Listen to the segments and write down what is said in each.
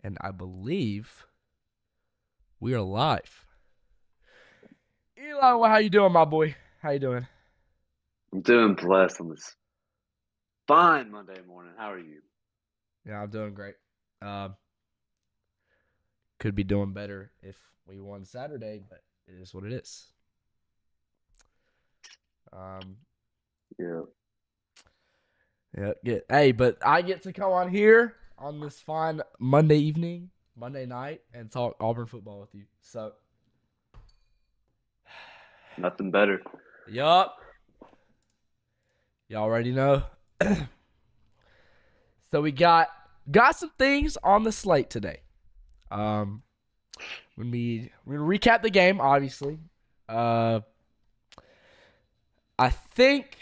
and I believe we are live. Eli, how you doing, my boy? How you doing? I'm doing blessed on this fine Monday morning. How are you? Yeah, I'm doing great. Um, could be doing better if we won Saturday, but it is what it is. Um, Yeah. yeah, get hey, but I get to come on here on this fine Monday evening, Monday night, and talk Auburn football with you. So, Nothing better. yup, y'all already know. So we got some things on the slate today. Um, we're gonna recap the game, obviously. Uh, I think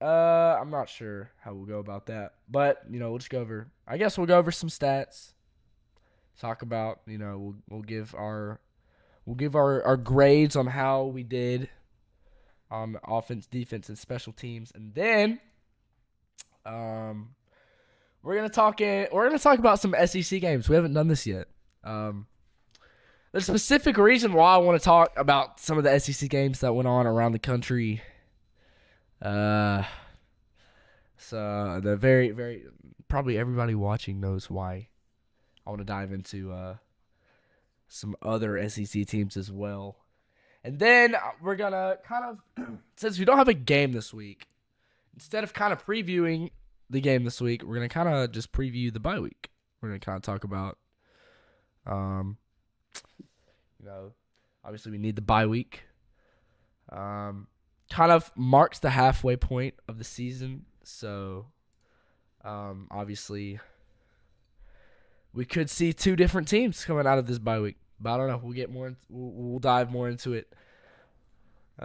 I'm not sure how we'll go about that, but we'll just go over. I guess we'll go over some stats. Talk about we'll give our grades on how we did on offense, defense, and special teams, and then um we're gonna talk about some SEC games. We haven't done this yet. Um, there's a specific reason why I want to talk about some of the SEC games that went on around the country. Uh, so the very, very probably everybody watching knows why I want to dive into some other SEC teams as well. And then we're gonna kind of since we don't have a game this week, instead of kind of previewing the game this week, we're gonna kind of just preview the bye week. We're gonna kind of talk about, um, you know, obviously we need the bye week. Kind of marks the halfway point of the season. So, obviously, we could see two different teams coming out of this bye week. But I don't know. We'll get more. We'll dive more into it.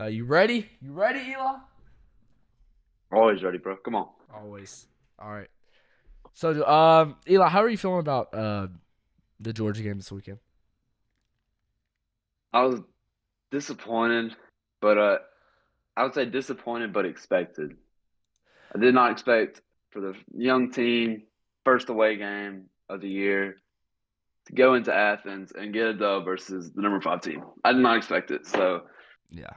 You ready? You ready, Eli? Always ready, bro. Come on. Always. All right. So, Eli, how are you feeling about the Georgia game this weekend? I was disappointed, but I would say disappointed but expected. I did not expect for the young team, first away game of the year, to go into Athens and get a dub versus the number 5 team. I did not expect it. So, Yeah.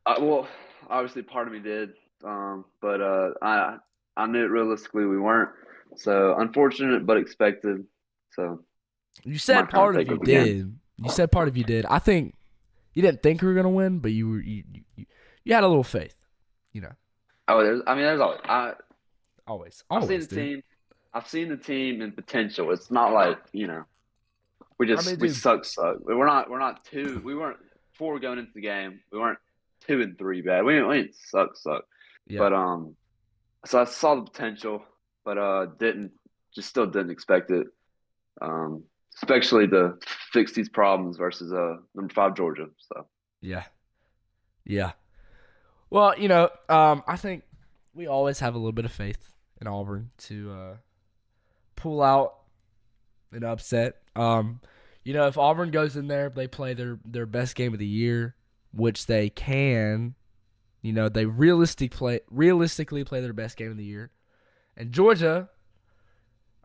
well, obviously part of me did, but I knew realistically we weren't. So unfortunate but expected. So You my said kind of part of take you of the game. did. You said part of you did. I think you didn't think we were gonna win, but you had a little faith. You know, Oh, there's always always, I've seen always, the dude. team. I've seen the team in potential. It's not like we I mean, just we dude. suck. We're not two. We weren't four going into the game. We weren't 2 and 3 bad. We didn't suck. Yeah. But so I saw the potential, but didn't just still didn't expect it. Um, especially to fix these problems versus number 5 Georgia. So Yeah. Yeah. Well, I think we always have a little bit of faith in Auburn to pull out an upset. If Auburn goes in there, they play their best game of the year, which they can. They realistically play their best game of the year, and Georgia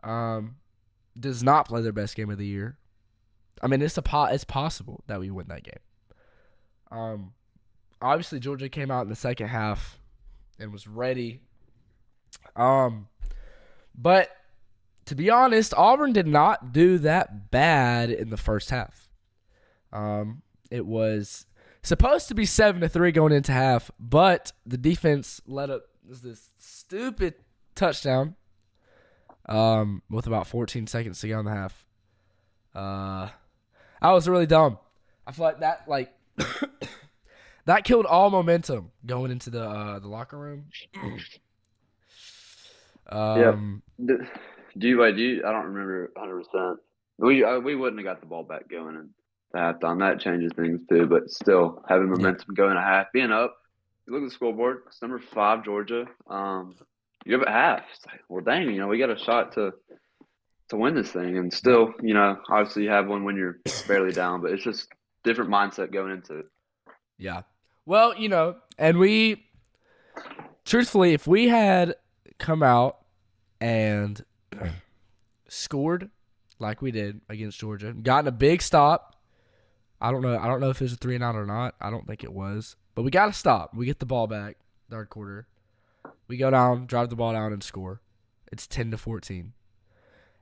um does not play their best game of the year. I mean, it's possible that we win that game. Um, Obviously Georgia came out in the second half and was ready. Um, but to be honest, Auburn did not do that bad in the first half. It was supposed to be 7-3 going into half, but the defense let up this stupid touchdown. With about 14 seconds to go in the half. I was really dumb. I feel like that killed all momentum going into the locker room. yeah. Um, Do you? I don't remember 100%. We wouldn't have got the ball back going in the halftime. That changes things too. But still, having yeah, momentum going at half, being up. You look at the scoreboard. It's number 5 Georgia. You're up at half. It's like, well, dang, we got a shot to win this thing, and yep, still, obviously you have one when you're barely down, but it's just different mindset going into it. yeah. Well, and we truthfully, if we had come out and scored like we did against Georgia. Gotten a big stop. I don't know. I don't know if it was a 3-and-out or not. I don't think it was. But we got to stop. We get the ball back, third quarter. We go down, drive the ball down, and score. It's 10-14.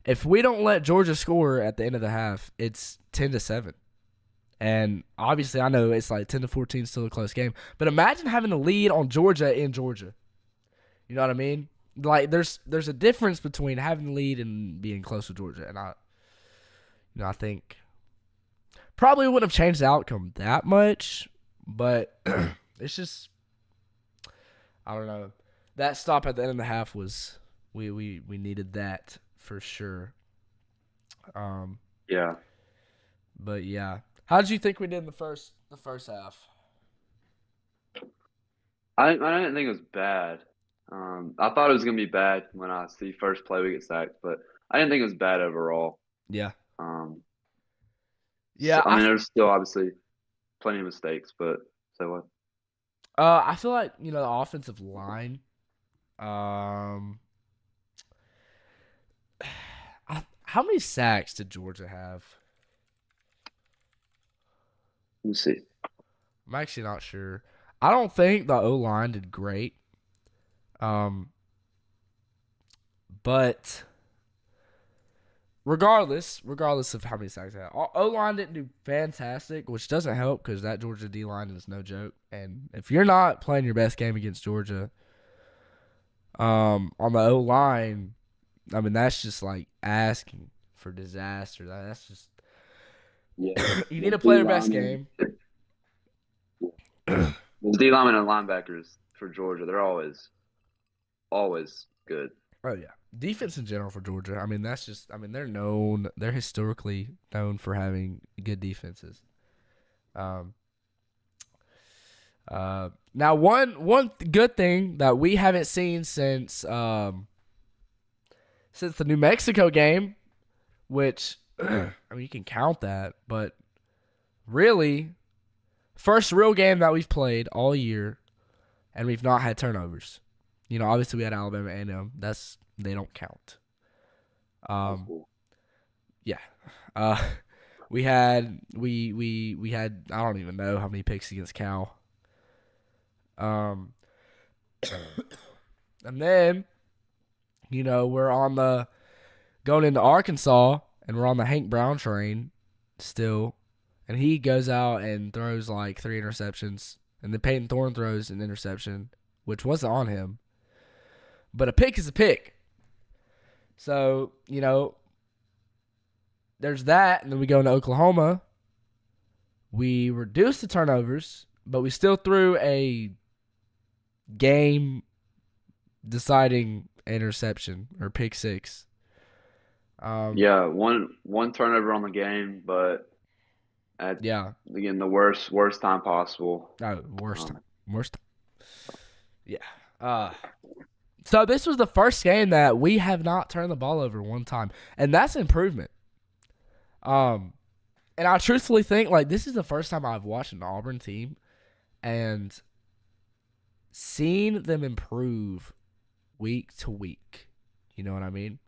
If we don't let Georgia score at the end of the half, it's 10-7. And obviously, I know it's like 10-14 is still a close game. But imagine having a lead on Georgia in Georgia. You know what I mean? Like there's a difference between having the lead and being close to Georgia. And I think probably wouldn't have changed the outcome that much, but it's just I don't know. That stop at the end of the half was we needed that for sure. Um, Yeah. but yeah, how did you think we did in the first half? I didn't think it was bad. I thought it was gonna be bad when I see first play we get sacked, but I didn't think it was bad overall. Yeah, Um, so, yeah. I mean, there's still obviously plenty of mistakes, but so what? I feel like the offensive line. Um, how many sacks did Georgia have? Let me see. I'm actually not sure. I don't think the O line did great. Um, but regardless of how many sacks they had, O line didn't do fantastic, which doesn't help because that Georgia D line is no joke. And if you're not playing your best game against Georgia, on the O line, I mean that's just like asking for disaster. That's just Yeah, you need the to play D your best linemen, game. the D linemen and linebackers for Georgia, they're always good. Oh yeah, defense in general for Georgia. I mean, that's just. I mean, they're historically known for having good defenses. Um. Now one good thing that we haven't seen since the New Mexico game, which I mean you can count that, but really first real game that we've played all year, and we've not had turnovers. Obviously we had Alabama A&M. They don't count. That's Um, cool. yeah. Uh, we had I don't even know how many picks against Cal. Um, and then we're on the going into Arkansas, and we're on the Hank Brown train still, and he goes out and throws like 3 interceptions, and then Peyton Thorne throws an interception, which wasn't on him, but a pick is a pick. So there's that, and then we go into Oklahoma. We reduced the turnovers, but we still threw a game deciding interception or pick six. Yeah, one turnover on the game, but at Yeah. again the worst time possible. Oh, worst Um, time. Worst time. Yeah. So this was the first game that we have not turned the ball over one time, and that's an improvement. And I truthfully think like this is the first time I've watched an Auburn team and seen them improve week to week. You know what I mean?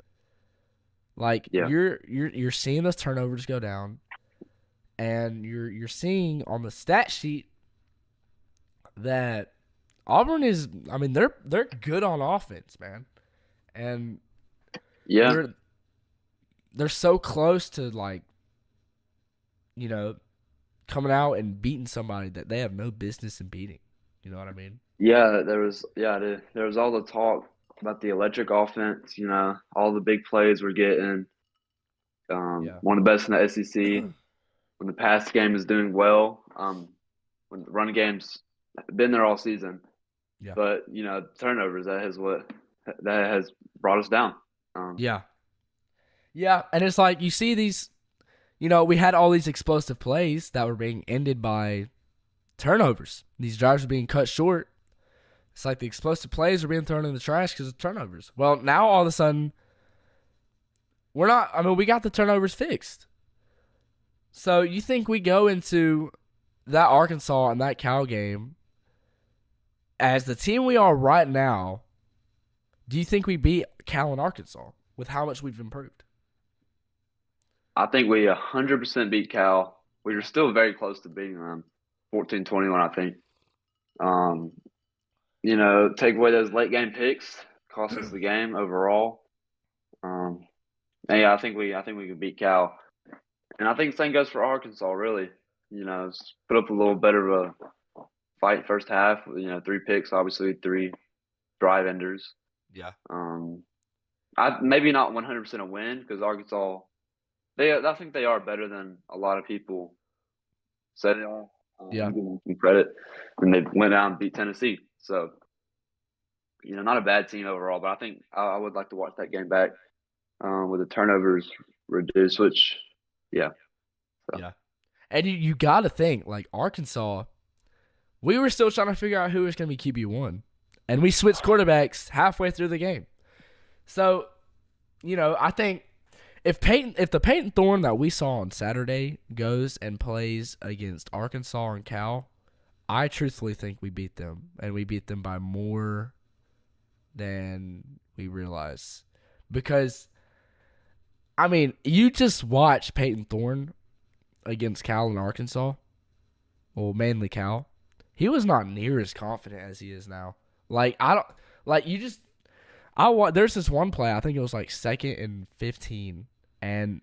Like yeah, you're seeing those turnovers go down, and you're seeing on the stat sheet that Auburn is. I mean, they're good on offense, man, and yeah, they're they're so close to like you know coming out and beating somebody that they have no business in beating. You know what I mean? yeah. There was all the talk about the electric offense. All the big plays we're getting. Yeah. One of the best in the SEC. When the pass game is doing well. When the run game's been there all season. Yeah. But turnovers that has brought us down. Yeah. Yeah. And it's like you see these. We had all these explosive plays that were being ended by turnovers. These drives were being cut short. It's like the explosive plays are being thrown in the trash because of turnovers. Well, now all of a sudden, we're not. I mean, we got the turnovers fixed. So you think we go into that Arkansas and that Cal game as the team we are right now? Do you think we beat Cal and Arkansas with how much we've improved? I think we 100% beat Cal. We were still very close to beating them, 14-21, I think. Um, take away those late game picks, cost us the game overall. Um, and yeah, I think we could beat Cal, and I think the same goes for Arkansas. Really, put up a little better of a fight first half. 3 picks, obviously 3 drive enders. Yeah. Um, I maybe not 100% a win because Arkansas, I think they are better than a lot of people say they are. Yeah. Give them some credit, and they went out and beat Tennessee. So not a bad team overall. But I think I would like to watch that game back with the turnovers reduced. Which, yeah, so Yeah. And you got to think, like, Arkansas, we were still trying to figure out who was going to be QB1. And we switched quarterbacks halfway through the game. So, I think if the Peyton Thorne that we saw on Saturday goes and plays against Arkansas and Cal, I truthfully think we beat them. And we beat them by more than we realize. Because, I mean, you just watch Peyton Thorne against Cal and Arkansas. Well, mainly Cal. He was not near as confident as he is now. Like, I don't, like, you just, there's this one play, I think it was like 2nd and 15, and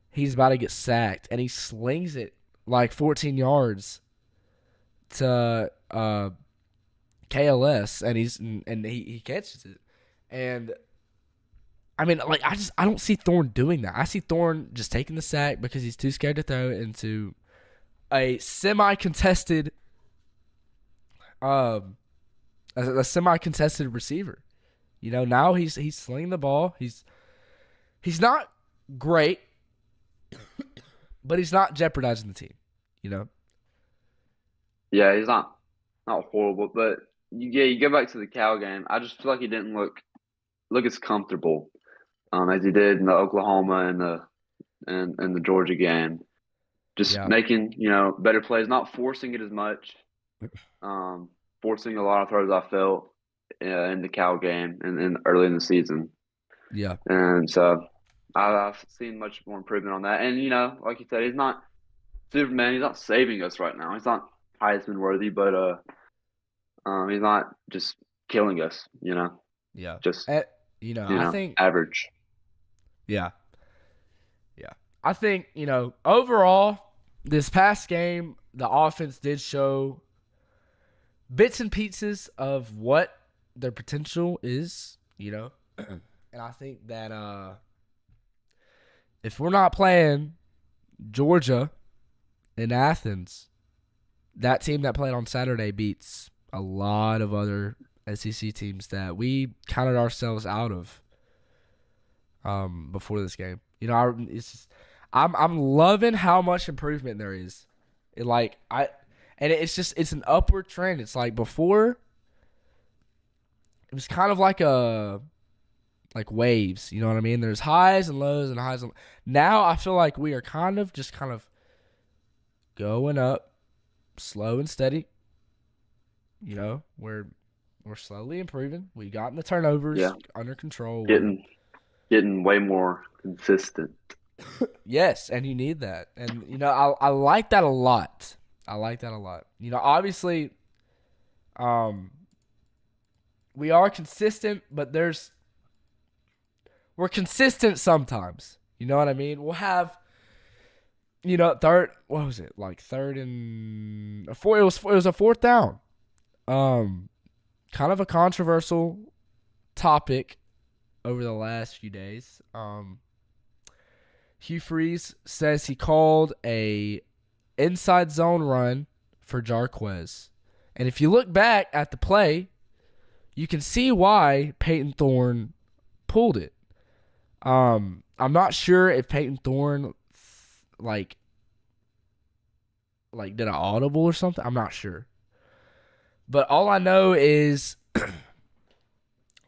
he's about to get sacked, and he slings it like 14 yards to KLS, and he catches it. And I mean, like, I don't see Thorne doing that. I see Thorne just taking the sack because he's too scared to throw it into a semi-contested a semi-contested receiver. Now he's slinging the ball. He's not great, but he's not jeopardizing the team. yeah, he's not horrible, but you go back to the Cal game. I just feel like he didn't look as comfortable as he did in the Oklahoma and the Georgia game. Just Yeah, making better plays, not forcing it as much. Um, Forcing a lot of throws I felt in the Cal game and early in the season, yeah, and so I've seen much more improvement on that. And like you said, he's not Superman. He's not saving us right now. He's not Heisman worthy, but he's not just killing us. yeah. Just I think, average. yeah, yeah. I think overall this past game the offense did show bits and pieces of what their potential is. And I think that if we're not playing Georgia in Athens, that team that played on Saturday beats a lot of other SEC teams that we counted ourselves out of before this game. I'm loving how much improvement there is. It's an upward trend. It's like before, it was kind of like waves. You know what I mean? There's highs and lows and highs. Now I feel like we are kind of going up, slow and steady. We're slowly improving. We gotten the turnovers Yeah, under control. getting way more consistent. Yes, and you need that. And I like that a lot. Obviously, we are consistent, but we're consistent sometimes. You know what I mean? We'll have third, what was it? Like third and a four, it was a 4th down. Kind of a controversial topic over the last few days. Hugh Freeze says he called a inside zone run for Jarquez. And if you look back at the play, you can see why Peyton Thorne pulled it. I'm not sure if Peyton Thorne like did an audible or something. I'm not sure. But all I know is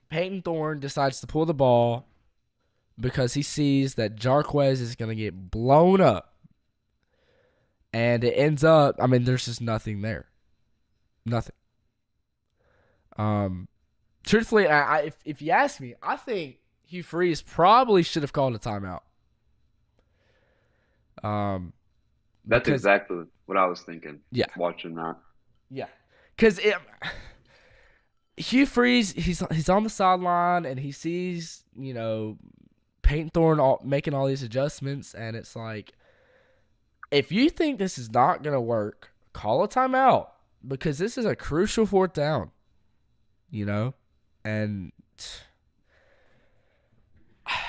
Peyton Thorne decides to pull the ball because he sees that Jarquez is going to get blown up. And it ends up, there's just nothing there. Nothing. Truthfully, if you ask me, I think Hugh Freeze probably should have called a timeout. Um, That's because exactly what I was thinking yeah, watching that. yeah, because Hugh Freeze, he's on the sideline and he sees Peyton Thorne making all these adjustments, and it's like, if you think this is not gonna work, call a timeout because this is a crucial fourth down, you know, and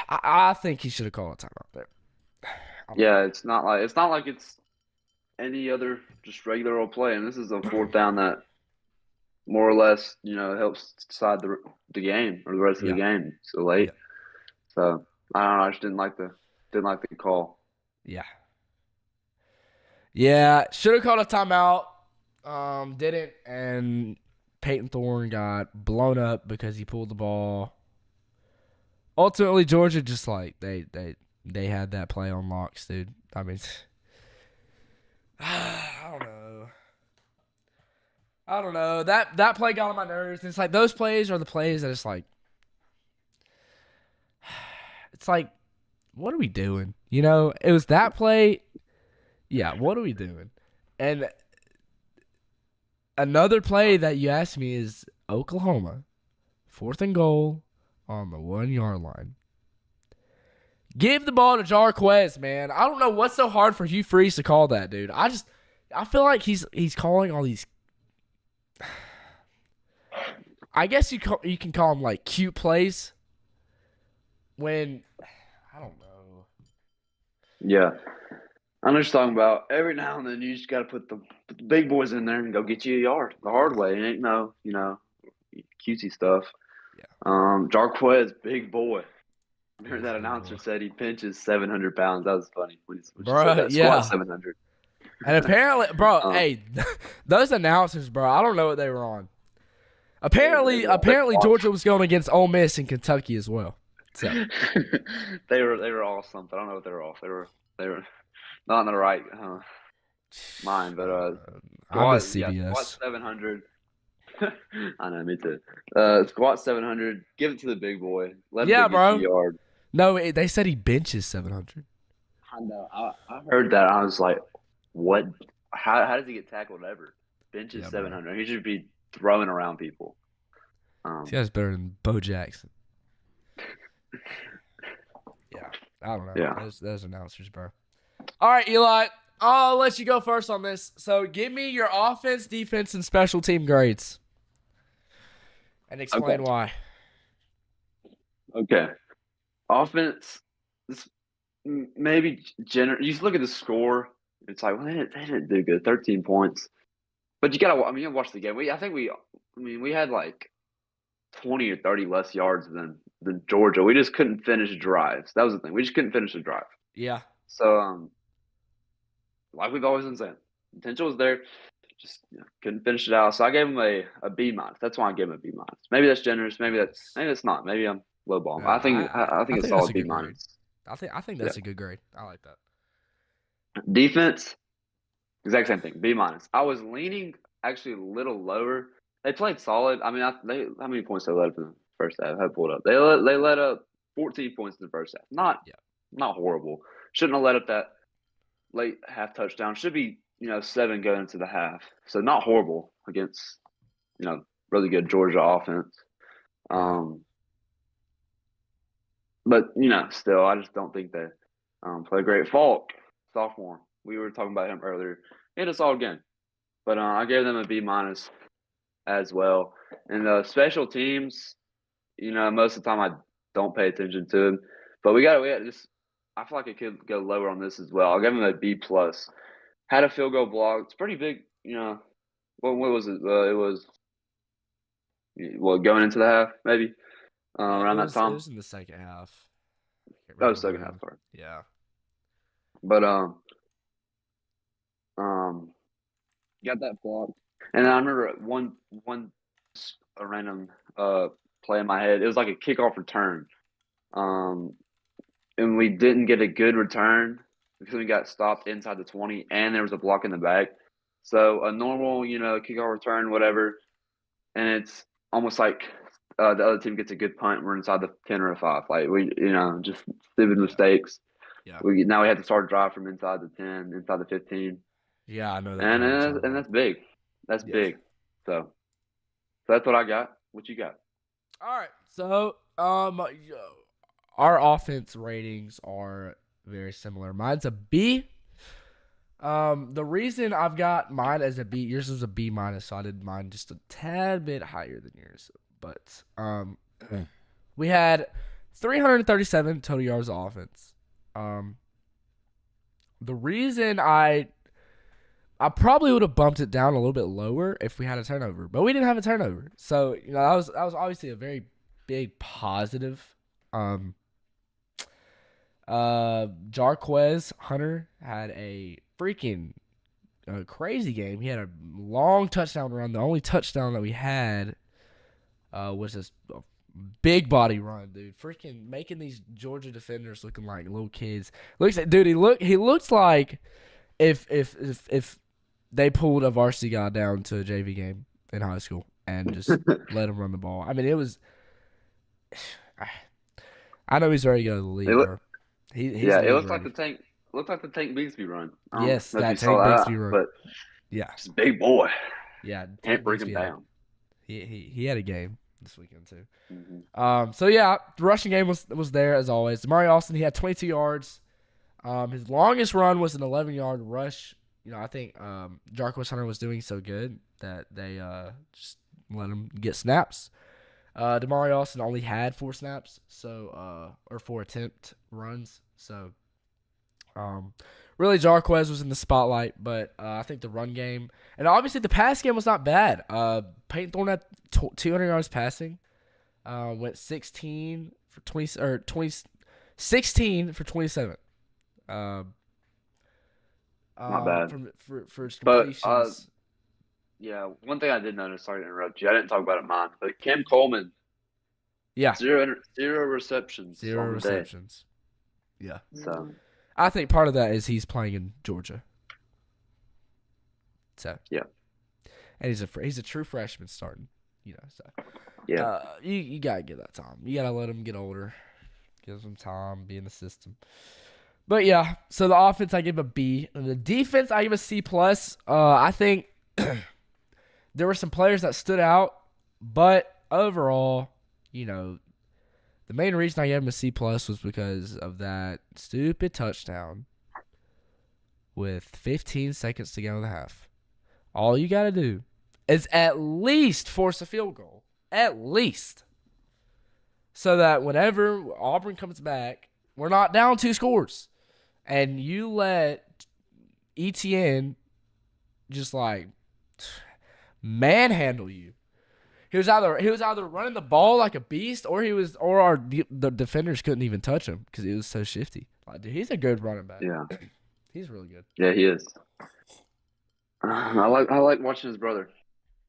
I think he should have called a timeout there. I don't know. Yeah, it's not like it's any other just regular old play, and this is a fourth down that more or less helps decide the game or the rest of the Yeah, game so late. yeah, So I don't know. I just didn't like the call. yeah, yeah. Should have called a timeout. Didn't, and Peyton Thorne got blown up because he pulled the ball. Ultimately, Georgia just like they had that play on locks, dude. I mean, I don't know. I don't know. That play got on my nerves. And it's like those plays are the plays that it's like, what are we doing? It was that play. Yeah, what are we doing? And another play that you asked me is Oklahoma, 4th and goal on the 1 yard line. Give the ball to Jarquez, man. I don't know what's so hard for Hugh Freeze to call that, dude. I feel like he's calling all these. I guess you can call them like cute plays. When I don't know. Yeah, I know what you're talking about. Every now and then you just got to put the big boys in there and go get you a yard the hard way. It ain't no cutesy stuff. Yeah, Jarquez, big boy. I he heard is a that big boy, announcer said he pinches 700 pounds. That was funny when she said bro. that. Squat Yeah, 700. and apparently, bro. um, Hey, those announcers, bro. I don't know what they were on. they Apparently, were on. They apparently were Georgia was going against Ole Miss in Kentucky as well. So on. they were all something. I don't know what they were off. They were not in the right mind, but I miss squat CBS. 700. I know, me too. Squat 700. Give it to the big boy. Let him go Yeah, get you bro. a yard. No, they said he benches 700. I know. I heard that. I was like, what? How does he get tackled ever? Benches Yeah, bro. 700. He should be throwing around people. This Um, guy's better than Bo Jackson. Yeah, I don't know. yeah. Those announcers, bro. All right, Eli. I'll let you go first on this. So give me your offense, defense, and special team grades, and Okay. explain why. Okay. Offense. This maybe You look at the score. It's like, well, they didn't do good. 13 points. But you gotta. I mean, you gotta watch the game. I think we. I mean, we had like 20 or 30 less yards than Georgia. We just couldn't finish drives. That was the thing. We just couldn't finish a drive. Yeah. So, like we've always been saying, potential was there, just couldn't finish it out. So I gave him a B minus. That's why I gave him a B minus. Maybe that's generous. Maybe that's not. Maybe I'm low ball. I think I I think a think that's a solid B good grade. minus. I think Yeah. that's a good grade. I like that. Defense, exact same thing. B minus. I was leaning actually a little lower. They played solid. I mean, how many points they let up in the first half? I had pulled up. They let up 14 points in the first half. Yeah. Not horrible. Shouldn't have let up that late half touchdown. Should be 7 going into the half. So not horrible against really good Georgia offense. Yeah. Um, but still, I just don't think they play great. Falk, sophomore. We were talking about him earlier. He had a solid game, but I gave them a B minus as well. And special teams, most of the time I don't pay attention to them, but we got just. I feel like it could go lower on this as well. I'll give him a B plus. Had a field goal block. It's pretty big. What was it? It was going into the half, maybe It around that was it time. was in the second half. I can't That was remember second half, when. sorry. Yeah. But um, got that block, and then I remember one a random play in my head. It was like a kickoff return, um, and we didn't get a good return because we got stopped inside the 20, and there was a block in the back. So a normal, kickoff return, whatever, and it's almost like the other team gets a good punt. We're inside the 10 or a 5. Like we, just stupid Yeah. mistakes. Yeah. We had to start drive from inside the 10, inside the 15, Yeah, I know that and drive you're talking and about. that's big. That's Yeah. big. So that's what I got. What you got? All right. So, our offense ratings are very similar. Mine's a B. The reason I've got mine as a B, yours was a B minus, so I did mine just a tad bit higher than yours. But we had 337 total yards of offense. Um, the reason I probably would have bumped it down a little bit lower if we had a turnover, but we didn't have a turnover, so that was obviously a very big positive. Um, Jarquez Hunter had a freaking crazy game. He had a long touchdown run. The only touchdown that we had was this big body run, dude. Freaking making these Georgia defenders looking like little kids. Looks like, dude. He looks like if they pulled a varsity guy down to a JV game in high school and just let him run the ball. I mean, it was. I know he's ready to go to the It league, look, bro. He's yeah, it league looks like ready. the tank. Looked like the Tank Bigsby run. I don't Yes, know if you that saw Tank that, Bigsby run. but Yeah, just a big boy. yeah. Can't Tank bring him Bigsby had a down. he had a game this weekend too. Hmm. So yeah, the rushing game was there as always. Demari Austin, he had 22 yards. His longest run was an 11-yard rush. I think Jarquez Hunter was doing so good that they just let him get snaps. Demari Austin only had 4 snaps, or 4 attempt runs. So, really, Jarquez was in the spotlight, but I think the run game and obviously the pass game was not bad. Peyton Thorne had 200 yards passing. Went 16 for 20 or 20, 16 for 27. Uh, Not bad. for his But completions. yeah, one thing I did notice. Sorry to interrupt you. I didn't talk about it mine, but Cam Coleman Yeah, zero receptions 0 on the day. receptions. Yeah, So I think part of that is he's playing in Georgia. So yeah, and he's a true freshman starting. So yeah. you gotta give that time. You gotta let him get older, give him time, be in the system. But yeah, so the offense I give a B, and the defense I give a C plus. I think there were some players that stood out, but overall, the main reason I gave him a C plus was because of that stupid touchdown with 15 seconds to go in the half. All you gotta do is at least force a field goal, at least, so that whenever Auburn comes back, we're not down 2 scores. And you let ETN just like manhandle you. He was either running the ball like a beast, or the defenders couldn't even touch him because he was so shifty. Like, dude, he's a good running back. Yeah, He's really good. yeah, he is. I like watching his brother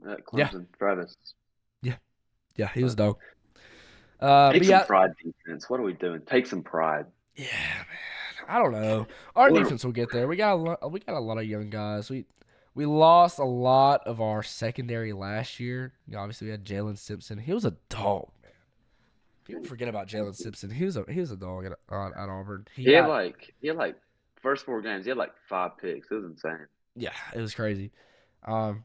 at Yeah, Clemson, Travis. yeah, yeah. He was But dope. take But some yeah, pride, defense. What are we doing? Take some pride. yeah, man. I don't know. Our What? defense will get there. We got a lot of young guys. We lost a lot of our secondary last year. Obviously, we had Jalen Simpson. He was a dog, man. People forget about Jalen Simpson. He was a dog at Auburn. He had like first 4 games. He had like 5 picks. It was insane. Yeah, it was crazy. Um,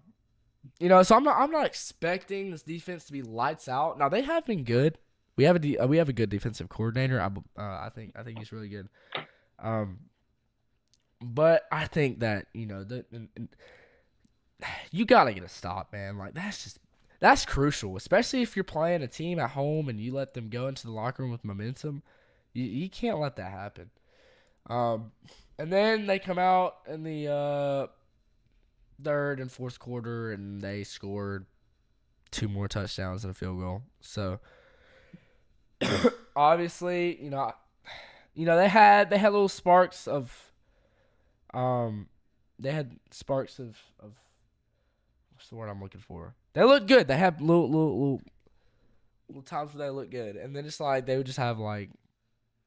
so I'm not expecting this defense to be lights out. Now they have been good. We have a good defensive coordinator. I think he's really good. Um, but I think that you gotta get a stop, man. Like that's crucial, especially if you're playing a team at home and you let them go into the locker room with momentum. You can't let that happen. Um, and then they come out in the third and fourth quarter and they scored 2 more touchdowns and a field goal. So obviously, they had little sparks of they had sparks of what's the word I'm looking for? They look good. They have little times where they look good, and then it's like they would just have like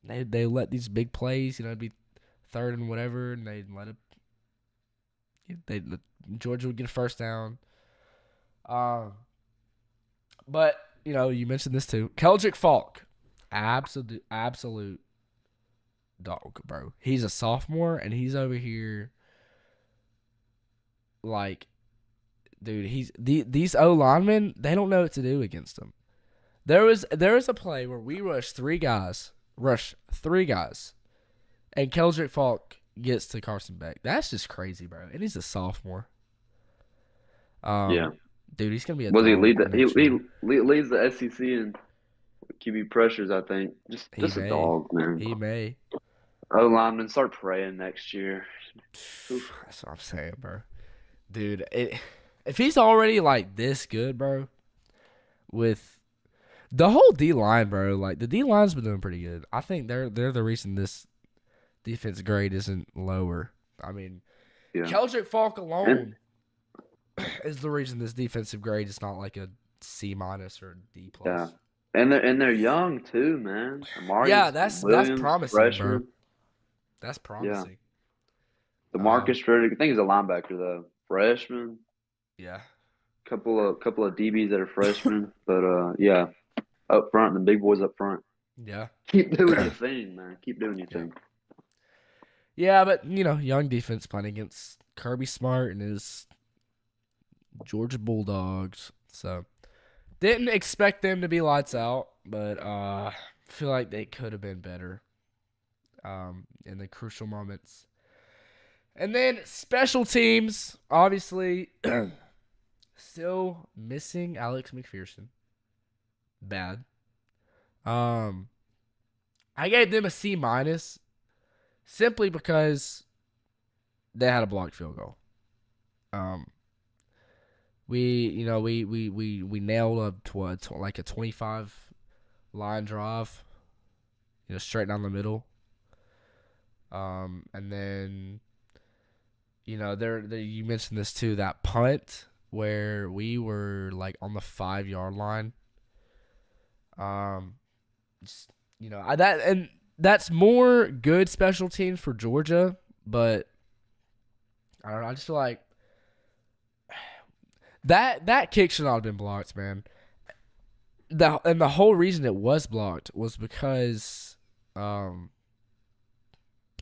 they let these big plays, it'd be third and whatever, and they'd let it. Georgia would get a first down. But you mentioned this too, Keldrick Falk, absolute dog, bro. He's a sophomore, and he's over here like, dude. These O linemen. They don't know what to do against him. There was a play where we rush three guys, and Keldrick Falk gets to Carson Beck. That's just crazy, bro. And he's a sophomore. Yeah. Dude, he's gonna be a Was he dog lead the next year. he leads the SEC in QB pressures, I think. He Just a may, dog, man. he may. O lineman, start praying next year. Oof. That's what I'm saying, bro. Dude, if he's already like this good, bro, with the whole D line, bro, like the D line's been doing pretty good. I think they're the reason this defense grade isn't lower. I mean, Yeah. Keldrick Falk And alone is the reason this defensive grade is not like a C minus or a D yeah. plus. And they're young too, man. Yeah, Amarius that's Williams, promising, bro. freshman. That's Yeah. promising. DeMarcus Riddick, I think he's a linebacker though. Freshman. Yeah, Couple of DBs that are freshmen. But yeah. Up front, the big boys up front. yeah, Keep doing your thing, man. Keep doing your yeah, thing. yeah. But young defense playing against Kirby Smart and his Georgia Bulldogs. So didn't expect them to be lights out, but feel like they could have been better in the crucial moments. And then special teams, obviously, still missing Alex McPherson. Bad. Um, I gave them a C minus simply because they had a blocked field goal. Um, we nailed like a 25 line drive, straight down the middle. And then there you mentioned this too, that punt where we were like on the 5 yard line. Just, that's more good special teams for Georgia, but I don't know. I just feel like that kick should not have been blocked, man. The whole reason it was blocked was because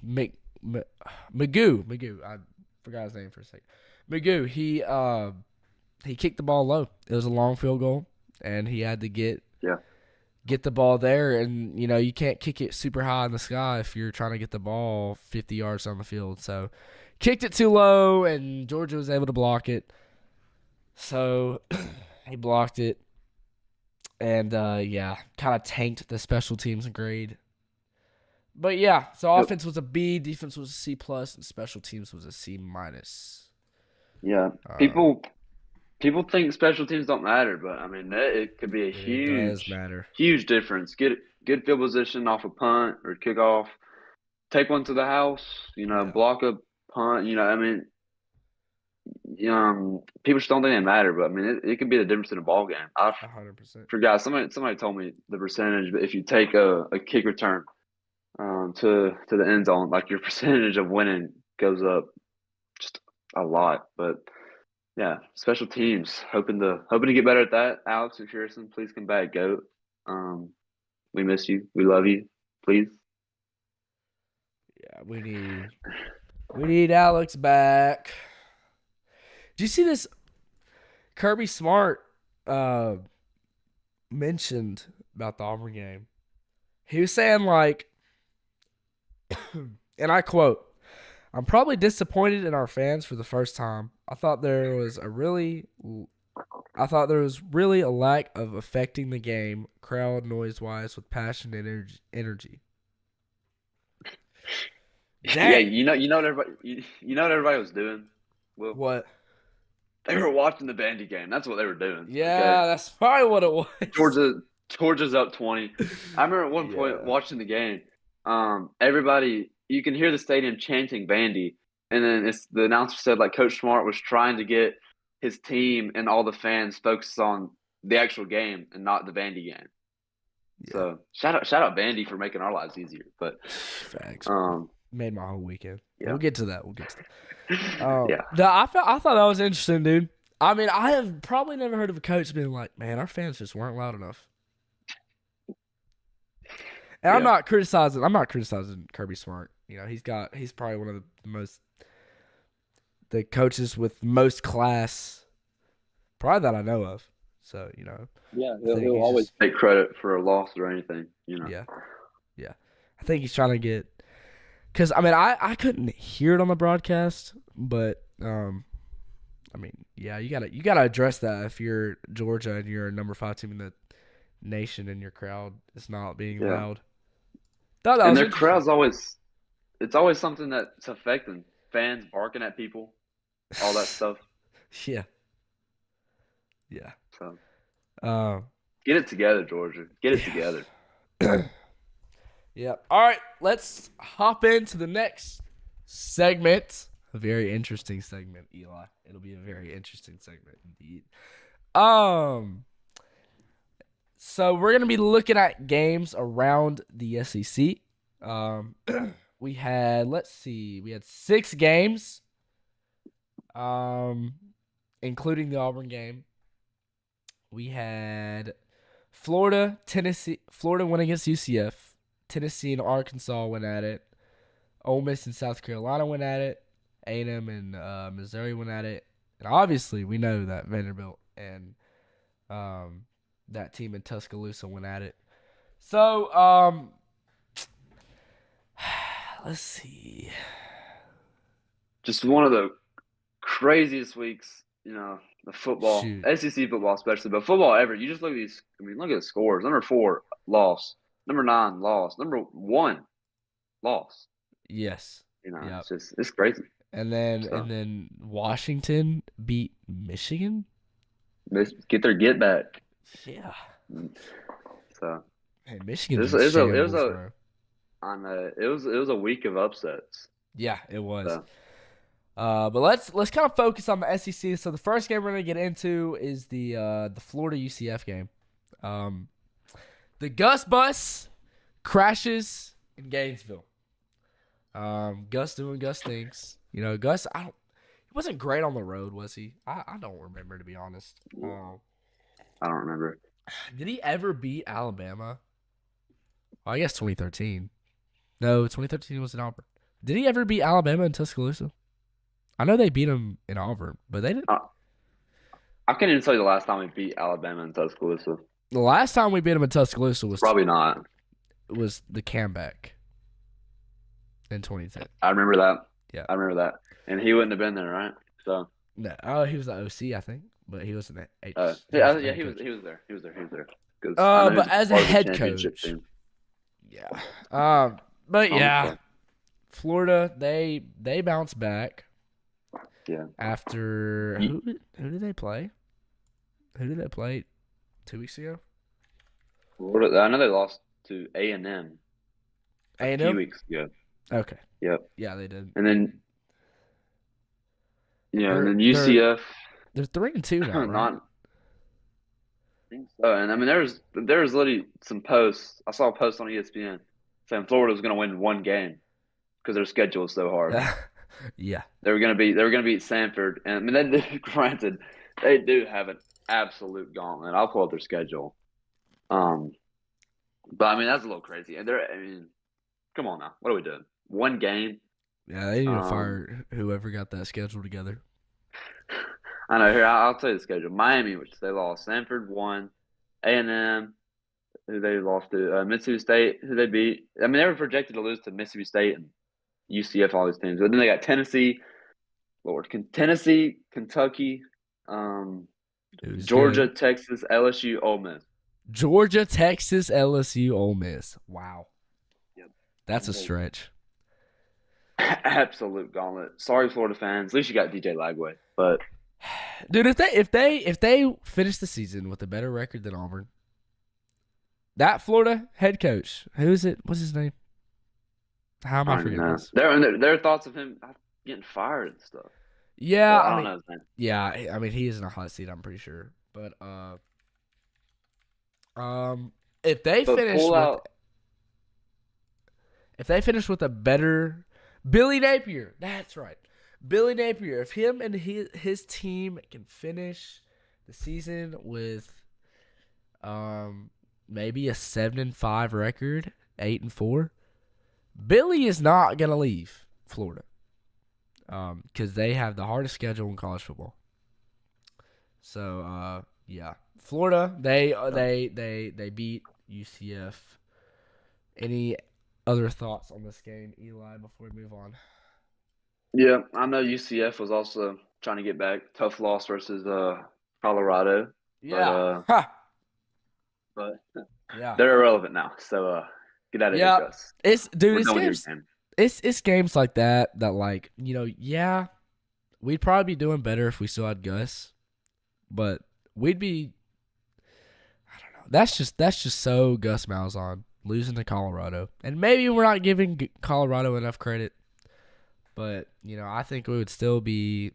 Mc, M- Magoo, I forgot his name for a second. Magoo, he kicked the ball low. It was a long field goal, and he had to get Yeah. the ball there, and you can't kick it super high in the sky if you're trying to get the ball 50 yards on the field. So kicked it too low, and Georgia was able to block it. So he blocked it, and kind of tanked the special teams grade. But yeah, so Yep. offense was a B, defense was a C plus, and special teams was a C minus. Yeah. Um, People think special teams don't matter, but I mean it could be a it does matter. huge difference. Get good field position off a punt or kickoff. Take one to the house. Yeah, Block a punt. I mean, people just don't think they matter, but I mean it could be the difference in a ball game. I 100%. forgot somebody told me the percentage, but if you take a kick return to the end zone, like your percentage of winning goes up just a lot. But yeah, special teams. Hoping to get better at that. Alex McPherson, please come back, goat. We miss you. We love you. Please. Yeah, we need Alex back. Do you see this? Kirby Smart mentioned about the Auburn game. He was saying like, and I quote, "I'm probably disappointed in our fans for the first time. I thought there was really a lack of affecting the game, crowd noise wise, with passion and energy." Yeah, Dang. you know what everybody was doing. Well, What? they were watching the Bandy game. That's what they were doing. Okay, Yeah, that's probably what it was. Georgia's up 20. I remember at one point Yeah. watching the game. Everybody, you can hear the stadium chanting Bandy, and then the announcer said like Coach Smart was trying to get his team and all the fans focused on the actual game and not the Bandy game. Yeah. So shout out Bandy for making our lives easier. But Facts, bro. Made my whole weekend. yeah, We'll get to that. yeah, I thought that was interesting, dude. I mean, I have probably never heard of a coach being like, "Man, our fans just weren't loud enough." And I'm Yeah. not criticizing. I'm not criticizing Kirby Smart. You know, he's probably one of the coaches with most class, probably that I know of. So Yeah, I think he'll he's always just take credit for a loss or anything, you know. yeah, yeah. I think he's trying to get because I mean I couldn't hear it on the broadcast, but I mean yeah you gotta address that if you're Georgia and you're a number 5 team in the nation and your crowd is not being Yeah. loud. Thought that And was their interesting. crowd's always it's always something that's affecting fans barking at people, all that stuff. Yeah, yeah. So Um, get it together, Georgia. Get it yeah. together. Yeah. All right, let's hop into the next segment. A very interesting segment, Eli. It'll be a very interesting segment indeed. Um, so we're gonna be looking at games around the SEC. Um, we had we had 6 games, um, including the Auburn game. We had Florida went against UCF. Tennessee and Arkansas went at it. Ole Miss and South Carolina went at it. A&M and Missouri went at it. And obviously, we know that Vanderbilt and that team in Tuscaloosa went at it. So, let's see. Just one of the craziest weeks, the football, Shoot. SEC football especially, but football ever. You just look at these. I mean, look at the scores. Number 4 loss. Number 9 loss. Number 1 loss. Yes. It's Yep. just it's crazy. And then So Washington beat Michigan. they get their get back. Yeah. So Hey, it Michigan's was in it was shambles, a bro. on it was a week of upsets. Yeah, it was. So But let's kind of focus on the SEC. So the first game we're gonna get into is the Florida UCF game. The Gus bus crashes in Gainesville. Gus doing Gus things. Gus. He wasn't great on the road, was he? I don't remember, to be honest. I don't remember. Did he ever beat Alabama? Well, I guess 2013. No, 2013 was in Auburn. Did he ever beat Alabama in Tuscaloosa? I know they beat him in Auburn, but they didn't. I can't even tell you the last time we beat Alabama in Tuscaloosa. The last time we beat him in Tuscaloosa Probably not. was the comeback in 2010. I remember that. Yeah. I remember that. And he wouldn't have been there, right? So No, oh, he was the OC, I think, but he wasn't the H. yeah, he was there. He was there. 'Cause I know But he's as a part of the head championship coach, team. yeah. But yeah, Okay. Florida they bounced back. Yeah. After who did they play? Who did they play 2 weeks ago? Florida, I know they lost to A&M a few A&M. weeks ago. Okay. Yep. Yeah, they did. And then and then They're UCF. they're 3-2 now, right? Not. I think so. And I mean, there's literally some posts. I saw a post on ESPN saying Florida was going to win one game because their schedule is so hard. Yeah. They were going to beat Sanford, and I mean, granted, they do have an absolute gauntlet. I'll pull up their schedule. But I mean, that's a little crazy. And I mean, come on now, what are we doing? One game. Yeah, they need to fire whoever got that schedule together. I know. Here, I'll tell you the schedule. Miami, which they lost. Sanford won. A&M, who they lost to. Mississippi State, who they beat. I mean, they were projected to lose to Mississippi State and UCF, all these teams. But then they got Tennessee, Tennessee, Kentucky, Georgia, good. Texas, LSU, Ole Miss. Georgia, Texas, LSU, Ole Miss. Wow. Yep. That's a stretch. Absolute gauntlet. Sorry, Florida fans. At least you got DJ Lagway. But dude, if they finish the season with a better record than Auburn, that Florida head coach, who is it? What's his name? How am I forgetting this? Their thoughts of him getting fired and stuff. Yeah, I don't know his name. Yeah, I mean he is in a hot seat, I'm pretty sure. But if they finish with a better Billy Napier, that's right. Billy Napier, if him and his team can finish the season with maybe a 7-5 record, 8-4. Billy is not gonna leave Florida, because they have the hardest schedule in college football. So yeah, Florida they beat UCF. Any other thoughts on this game, Eli? Before we move on. Yeah, I know UCF was also trying to get back. Tough loss versus Colorado, but Yeah, uh, ha, but yeah, they're irrelevant now. So get out of here, yeah. Gus. It's dude. We're It's done with your games. game. It's games like that like yeah, we'd probably be doing better if we still had Gus, but we'd be. I don't know. That's just so Gus Malzahn losing to Colorado, and maybe we're not giving Colorado enough credit, but I think we would still be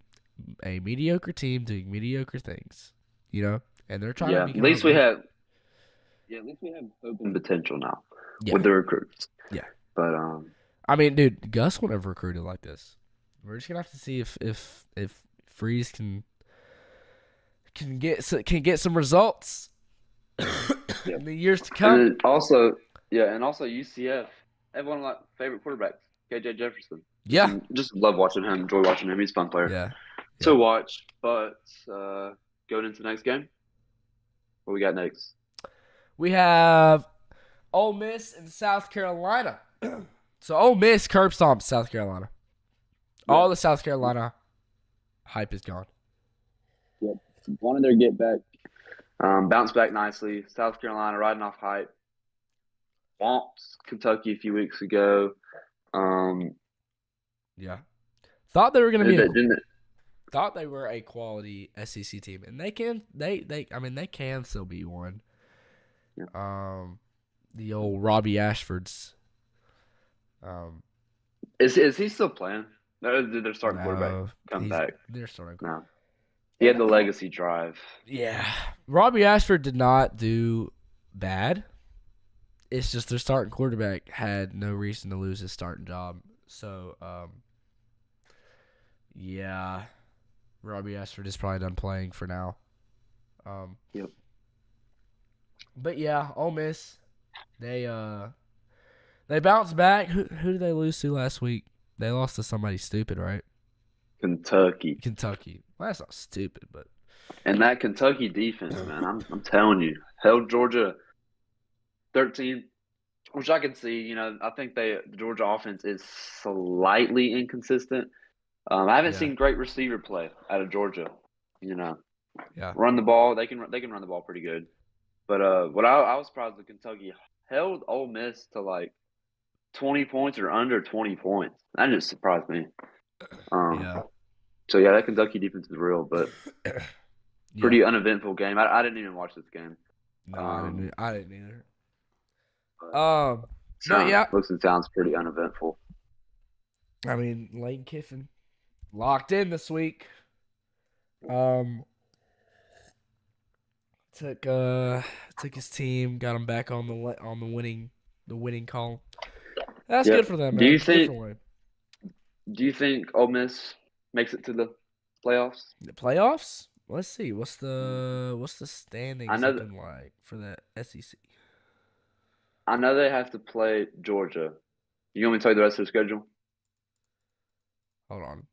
a mediocre team doing mediocre things, and they're trying to Yeah, at become. least we have. Yeah, at least we have hope and potential now Yeah, with the recruits. yeah. But I mean, dude, Gus would have recruited like this. We're just gonna have to see if Freeze can get some results yeah, in the years to and come. then also and also UCF. Everyone like favorite quarterbacks, KJ Jefferson. Yeah, Just love watching him. Enjoy watching him. He's a fun player yeah, to yeah. watch. But going into the next game, what we got next? We have Ole Miss and South Carolina. So Ole Miss curb stomps South Carolina. Yep. All the South Carolina hype is gone. Yep. Wanted their get back. Bounced back nicely. South Carolina riding off hype. Womps Kentucky a few weeks ago. Um, Yeah, thought they were gonna be a didn't it? thought they were a quality SEC team, and they can still be one. Yeah. The old Robbie Ashfords. Um, Is he still playing? No, did their starting quarterback no, come back? they're starting. No. He had the legacy drive. Yeah, Robbie Ashford did not do bad. It's just their starting quarterback had no reason to lose his starting job. So, yeah, Robbie Ashford is probably done playing for now. Yep. But yeah, Ole Miss, they bounced back. Who did they lose to last week? They lost to somebody stupid, right? Kentucky. Kentucky. Well, that's not stupid, but And that Kentucky defense, man, I'm telling you, held Georgia 13, which I can see. I think the Georgia offense is slightly inconsistent. I haven't yeah, seen great receiver play out of Georgia. You know, yeah, run the ball. They can run the ball pretty good. But what I was surprised that Kentucky held Ole Miss to like 20 points or under 20 points. That just surprised me. Um, yeah, so yeah, that Kentucky defense is real, but yeah. pretty uneventful game. I didn't even watch this game. No, I Um, didn't. I didn't either. but But yeah, looks and sounds pretty uneventful. I mean Lane Kiffin locked in this week. Um, took his team, got him back on the winning column. That's Yeah. good for them, Do you man. Good think for Wayne. Do you think Ole Miss makes it to the playoffs? The playoffs. Let's see. What's the I standings know that looking like for the SEC? I know they have to play Georgia. You want me to tell you the rest of the schedule? Hold on.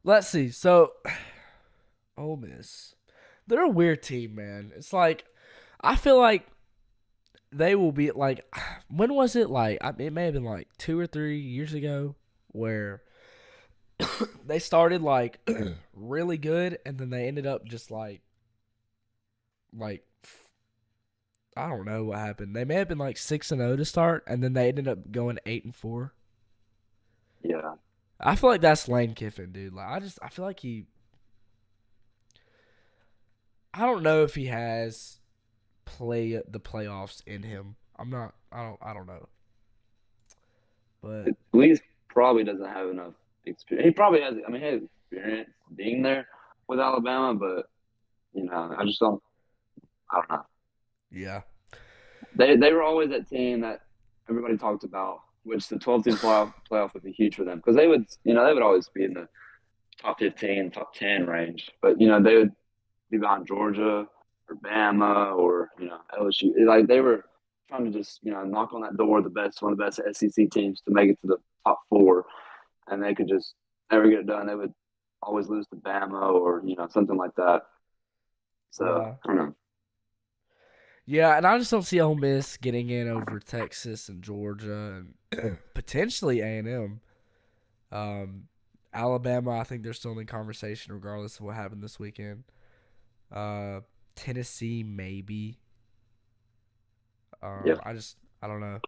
Let's see. So, Ole Miss, they're a weird team, man. It's like I feel like they will be like, when was it? Like it may have been like 2 or 3 years ago, where they started like really good, and then they ended up just like I don't know what happened. They may have been like 6-0 to start, and then they ended up going 8-4. Yeah. I feel like that's Lane Kiffin, dude. Like I feel like I don't know if he has the playoffs in him. I don't know. But Lee's probably doesn't have enough experience. He probably has. I mean, he has experience being there with Alabama, but I just don't. I don't know. yeah. They were always that team that everybody talked about, which the 12 team playoff would be huge for them because they would always be in the top 15, top 10 range. But they would be behind Georgia or Bama or LSU. Like they were. trying to just knock on that door of the best one of the best SEC teams to make it to the top four, and they could just never get it done. They would always lose to Bama or something like that. So Yeah. I don't know. Yeah, and I just don't see Ole Miss getting in over Texas and Georgia and potentially A&M. Um, Alabama, I think they're still in conversation regardless of what happened this weekend. Uh, Tennessee, maybe. Yeah, I don't know.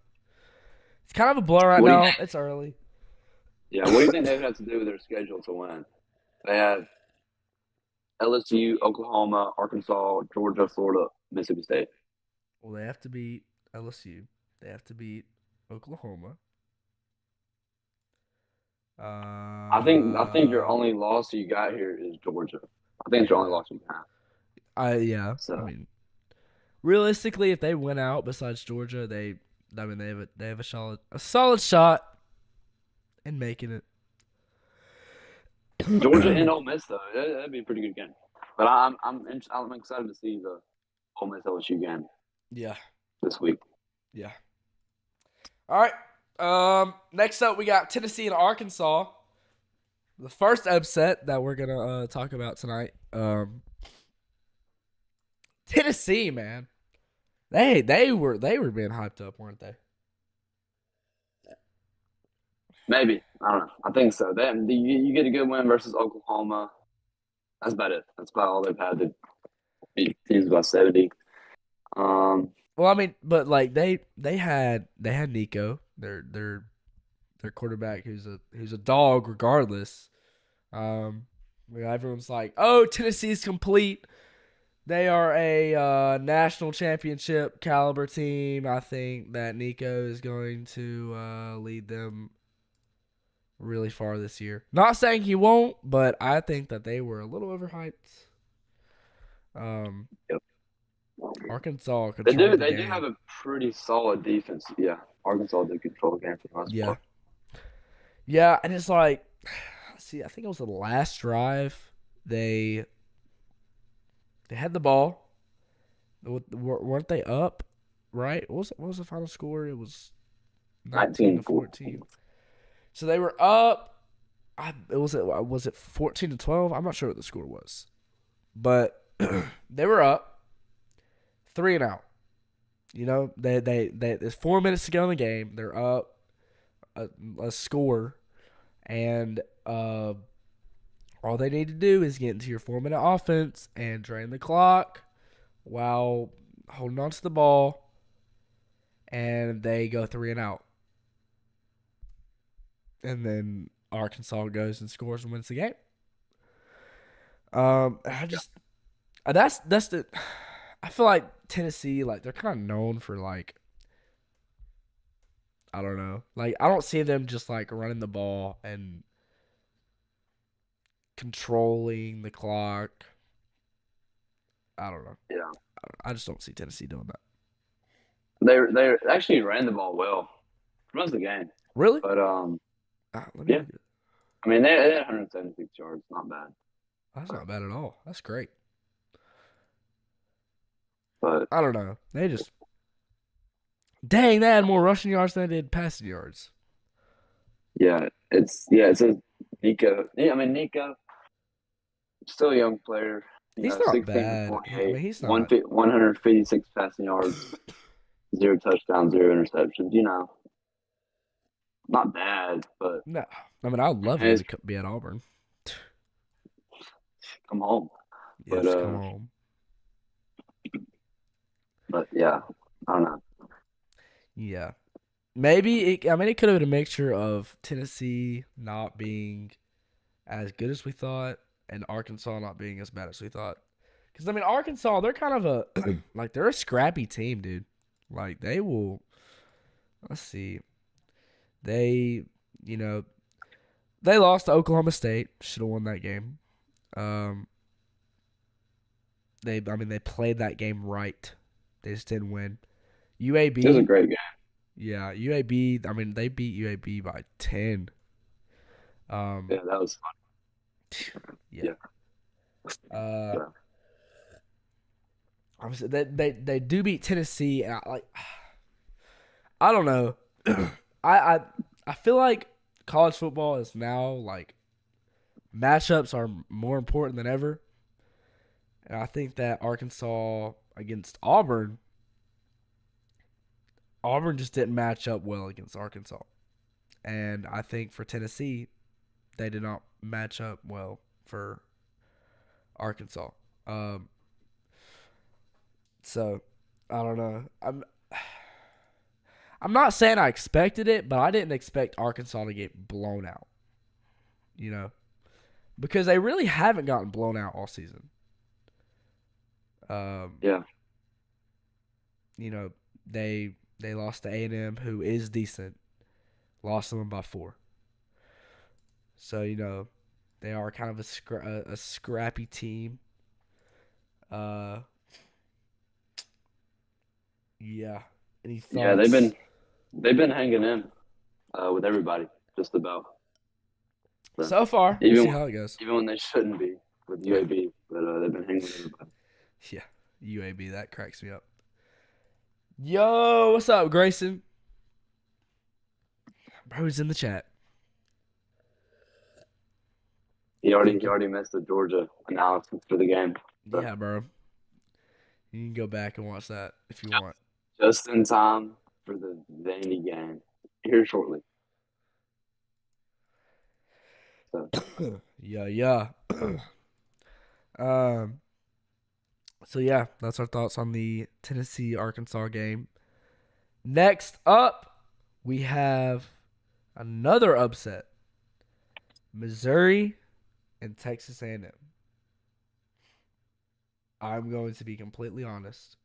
It's kind of a blur right what do you now. think? It's early. Yeah, what do you think they would have to do with their schedule to win? They have LSU, Oklahoma, Arkansas, Georgia, Florida, Mississippi State. Well, they have to beat LSU. They have to beat Oklahoma. I think your only loss you got here is Georgia. I think it's your only Yeah. loss you got. Yeah. I So mean, realistically, if they win out, besides Georgia, I mean, they have a solid shot in making it. Georgia and Ole Miss though, that'd be a pretty good game. But I'm excited to see the Ole Miss LSU game Yeah. this week. Yeah. All right. Next up, we got Tennessee and Arkansas. The first upset that we're gonna talk about tonight. Tennessee, man. They were being hyped up, weren't they? Maybe I don't know. I think so. Then you get a good win versus Oklahoma. That's about it. That's about all they've had to beat teams by 70. Um, Well, I mean, but like they had Nico, their quarterback, who's a dog regardless. Everyone's like, "Oh, Tennessee's complete. They are a national championship caliber team." I think that Nico is going to lead them really far this year. Not saying he won't, but I think that they were a little overhyped. Um, yep. Arkansas They do. controlled the They do have game. a pretty solid defense. Yeah, Arkansas did control the game for the most Yeah, part. yeah, and it's like, see, I think it was the last drive. They they had the ball. Weren't they up? Right? What was the final score? It was 19 to 19-4. 14. So they were up. Was it 14 to 12? I'm not sure what the score was, but they were up 3-and-out. There's 4 minutes to go in the game. They're up a score, and all they need to do is get into your 4 minute offense and drain the clock while holding on to the ball, and they go 3-and-out. And then Arkansas goes and scores and wins the game. I just that's the I feel like Tennessee, like, they're kind of known for, like, I don't know, like, I don't see them just like running the ball and controlling the clock. I don't know. Yeah, I just don't see Tennessee doing that. they actually ran the ball well for most of the game. Really? But Let me yeah, look at. I mean they had 176 yards, not bad. That's not bad at all. That's great. But I don't know. They just dang, they had more rushing yards than they did passing yards. it's a Nico. Yeah, I mean Nico, still a young player. He's not 16 for bad. I 48, mean, he's not. 156 passing yards, 0 touchdowns, 0 interceptions. Not bad, but No. I mean, I'd love him it's to be at Auburn. come home. But Yes, come on. yeah, I don't know. Yeah. Maybe I mean, it could have been a mixture of Tennessee not being as good as we thought and Arkansas not being as bad as we thought. Because I mean, Arkansas, they're kind of a like, they're a scrappy team, dude. Like, they will. Let's see. They, you know, they lost to Oklahoma State. Should have won that game. Um, I mean, they played that game right. They just didn't win. It was a UAB, great game. yeah, UAB. I mean, they beat UAB by 10. Yeah, that was Yeah. yeah. Uh, So, obviously they do beat Tennessee, and I like. I don't know. I I I feel like college football is now like matchups are more important than ever, and I think that Arkansas against Auburn, Auburn just didn't match up well against Arkansas, and I think for Tennessee, they did not match up well for Arkansas. Um, so I don't know. I'm not saying I expected it, but I didn't expect Arkansas to get blown out. You know, because they really haven't gotten blown out all season. Um, Yeah, you know, they lost to A&M, who is decent. Lost them by 4. So they are kind of a scrappy team. Uh, yeah. Any yeah, thoughts? they've been hanging in with everybody just about. So So far, we'll even see how it goes. even when they shouldn't be with UAB, but they've been hanging with everybody. Yeah, UAB, that cracks me up. Yo, what's up, Grayson? Bro's in the chat. He Thinking. already missed the Georgia analysis for the game. So Yeah, bro. You can go back and watch that if you want. just in time for the Vandy game here shortly. So Yeah, yeah. um. So yeah, that's our thoughts on the Tennessee Arkansas game. Next up, we have another upset: Missouri and Texas A&M. I'm going to be completely honest.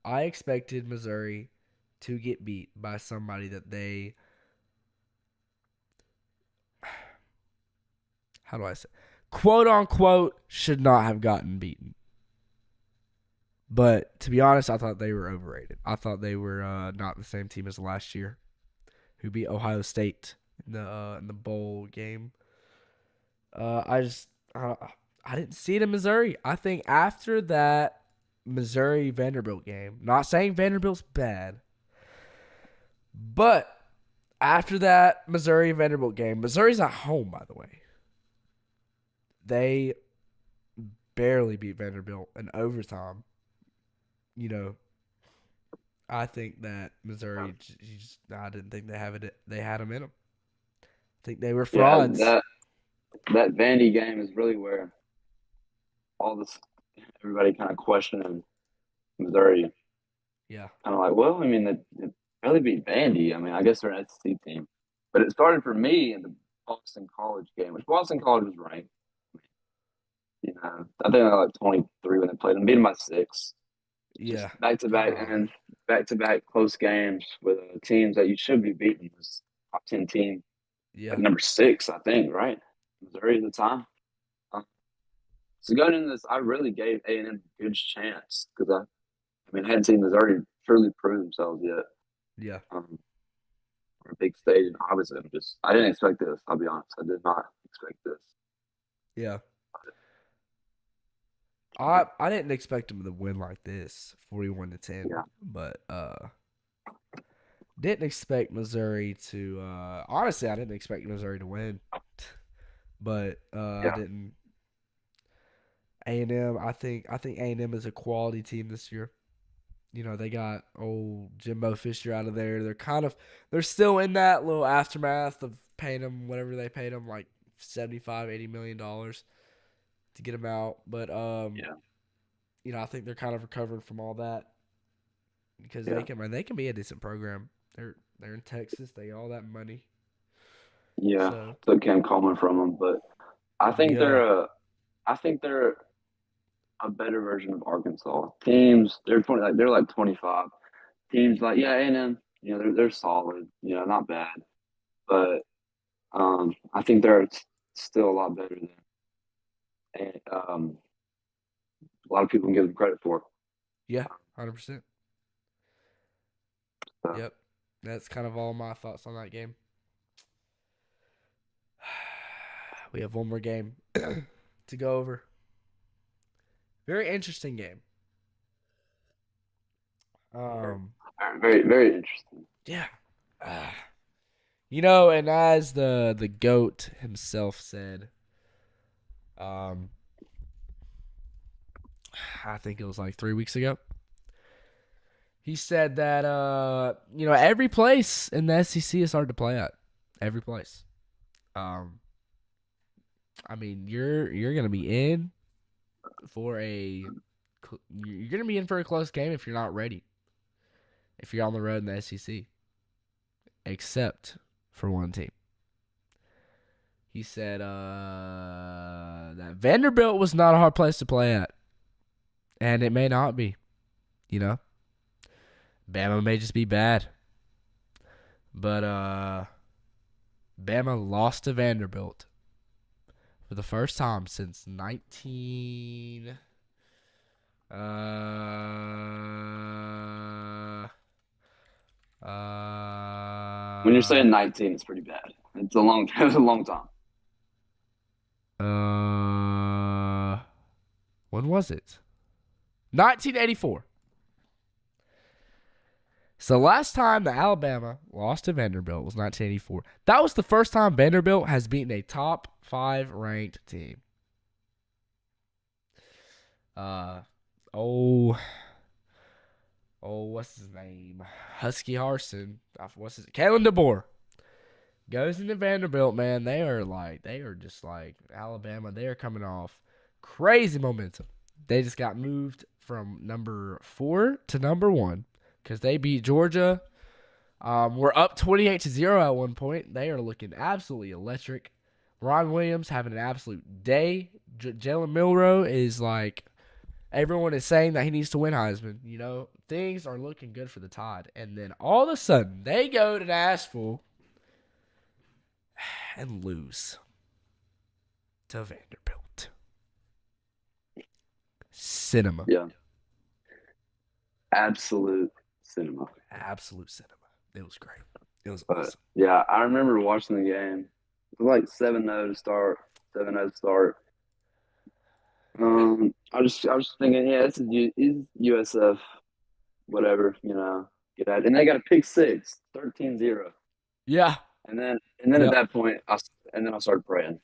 I expected Missouri to get beat by somebody that they, how do I say, quote unquote, should not have gotten beaten. But to be honest, I thought they were overrated. I thought they were not the same team as last year, who beat Ohio State in the bowl game. I just I didn't see it in Missouri. I think after that Missouri Vanderbilt game, not saying Vanderbilt's bad, but after that Missouri Vanderbilt game, Missouri's at home, by the way. They barely beat Vanderbilt in overtime. You know, I think that Missouri, I didn't think they have it. They had them in them. I think they were yeah, frauds. that Vandy game is really where all this everybody kind of questioning Missouri. Yeah, Kind of like, well, I mean, they barely beat Vandy. I mean, I guess they're an SEC team, but it started for me in the Boston College game, which Boston College was ranked. You know, I think they were like 23 when they played them, beat them by 6. Just yeah, back to back God, and back to back close games with teams that you should be beating. This top 10 team, like yeah, number 6, I think, right? Missouri at the time. Um, so going into this, I really gave A&M a good chance because I mean, I hadn't seen Missouri truly prove themselves yet. yeah, Um, on a big stage, and obviously, I didn't expect this. I'll be honest, I did not expect this. yeah. Uh, I didn't expect them to win like this, 41-10, yeah, but didn't expect Missouri to. Honestly, I didn't expect Missouri to win, but I yeah, didn't. A&M, I think A&M is a quality team this year. They got old Jimbo Fisher out of there. They're still in that little aftermath of paying them whatever they paid them, like 75, $80 million to get them out. But yeah, I think they're kind of recovering from all that because yeah, they can be a decent program. They're in Texas. They got all that money. yeah. So Took Cam Coleman from them, but I think yeah, I think they're a better version of Arkansas. Teams, they're like 25. Teams like yeah, A&M, you know, they're solid, you know, not bad, but I think they're still a lot better than a lot of people can give them credit for. yeah, 100%. So Yep, that's kind of all my thoughts on that game. We have one more game to go over. Very interesting game. very, Um, very, very interesting. Yeah. Uh, and as the goat himself said, um, I think it was like 3 weeks ago. He said that every place in the SEC is hard to play at. Every place. Um, I mean, you're gonna be in for a you're gonna be in for a close game if you're not ready. If you're on the road in the SEC, except for one team. He said that Vanderbilt was not a hard place to play at, and it may not be. You know, Bama may just be bad, but Bama lost to Vanderbilt for the first time since 19. When you're Uh, saying 19, it's pretty bad. It's a long it was a long time. uh, when was it? 1984. So the last time the Alabama lost to Vanderbilt was 1984. That was the first time Vanderbilt has beaten a top 5 ranked team. Uh, oh, what's his name? Husky Harson. What's his? Kalen DeBoer goes into Vanderbilt. Man, they are just like Alabama. They are coming off crazy momentum. They just got moved from number 4 to number 1 because they beat Georgia. We're up 28-0 at one point. They are looking absolutely electric. Ron Williams having an absolute day. Jalen Milroe is like everyone is saying that he needs to win Heisman. Things are looking good for the Tide. And then all of a sudden, they go to Nashville and lose to Vanderbilt. Cinema. Yeah. Absolute cinema. Absolute cinema. It was great. It was But awesome. yeah, I remember watching the game. It was like 7-0 to start. 7-0 to start. I was thinking, yeah, it's USF, whatever, get at it. And they got a pick six, 13-0. Yeah. And then at Yep. that point, I started praying.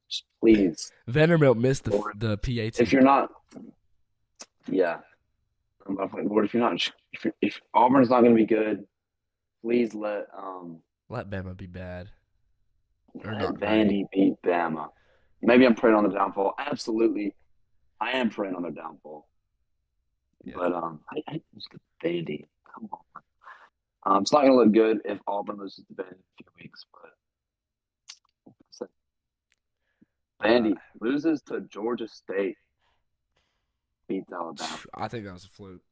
Just please, Vanderbilt missed Lord, the if PAT. you're not, yeah, I'm like, Lord, if Auburn's not going to be good, please Let Bama be bad. Or let not great. Vandy beat Bama. Maybe I'm praying on the downfall. Absolutely, I am praying on their downfall. Yeah. But I just Vandy. Come on. It's not going to look good if Auburn loses to Vandy in a few weeks, but Uh, Vandy loses to Georgia State, beats Alabama. I think that was a fluke.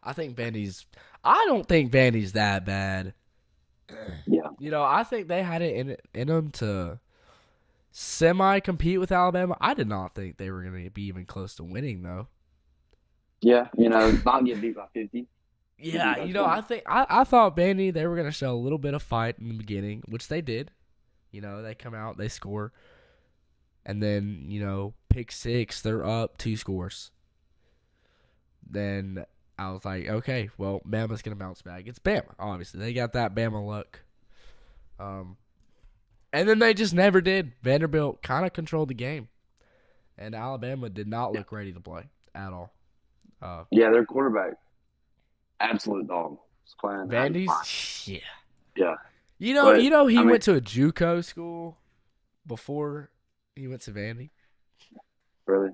I think Vandy's. I don't think Vandy's that bad. Yeah, I think they had it in them to semi compete with Alabama. I did not think they were going to be even close to winning though. yeah, not get beat by 50, get beat Yeah, by 20. I thought Vandy they were going to show a little bit of fight in the beginning, which they did. They come out, they score, and then pick six, they're up 2 scores. Then I was like, okay, well, Bama's gonna bounce back. It's Bama, obviously. They got that Bama luck. And then they just never did. Vanderbilt kind of controlled the game, and Alabama did not look ready to play at all. Uh, Yeah, their quarterback, absolute dog. He's playing out of his mind. Vandy's, yeah. Yeah, You but know, I he mean, went to a JUCO school before he went to Vandy. really,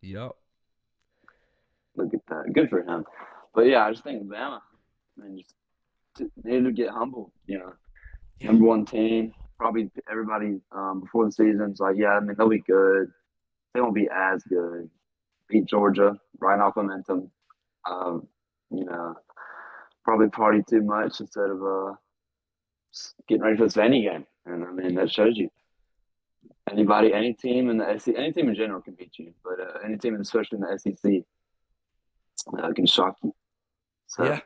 Yup. look at that. Good for him. But yeah, I just think Bama, I mean, just needed to get humbled. Yeah. Number one team. Probably everybody before the season's like, yeah, I mean, they'll be good. They won't be as good. Beat Georgia, right off momentum. Um, you know, probably party too much instead of getting ready for this Vandy game. And I mean, that shows you any team in the SEC, any team in general can beat you, but any team, especially in the SEC, can shock you. So Yeah.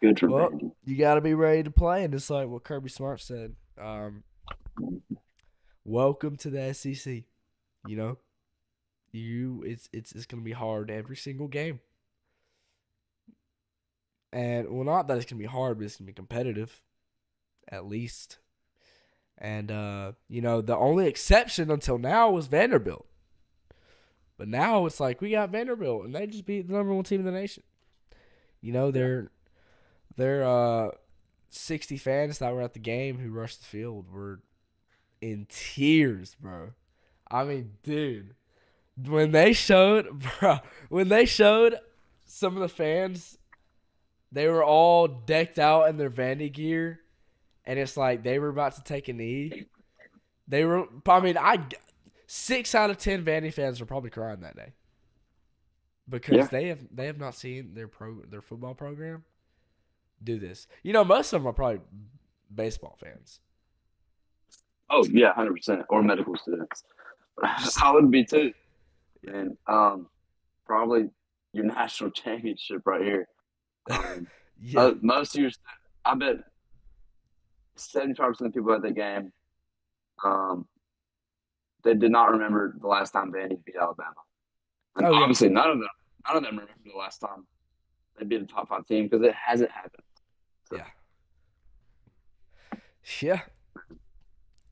good for Well, Vandy. you got to be ready to play, and it's like what Kirby Smart said. Welcome to the SEC. You know, it's gonna be hard every single game. And well, not that it's gonna be hard, but it's gonna be competitive, at least. And the only exception until now was Vanderbilt. But now it's like we got Vanderbilt, and they just beat the number one team in the nation. You know, Yeah. their 60 fans that were at the game who rushed the field were in tears, bro. I mean, dude, when they showed, bro, when they showed some of the fans, they were all decked out in their Vandy gear, and it's like they were about to take a knee. They were, I mean, 6 out of 10 Vandy fans were probably crying that day because Yeah. they have not seen their football program do this. You know, most of them are probably baseball fans. Oh yeah, 100%. Or medical students. Just I would be too. yeah, And probably your national championship right here. Um, yeah. most of your, I bet 75% of people at the game, um, they did not remember the last time Vandy beat Alabama, and Oh yeah, obviously none of them remember the last time they beat a top five team because it hasn't happened. So yeah, yeah.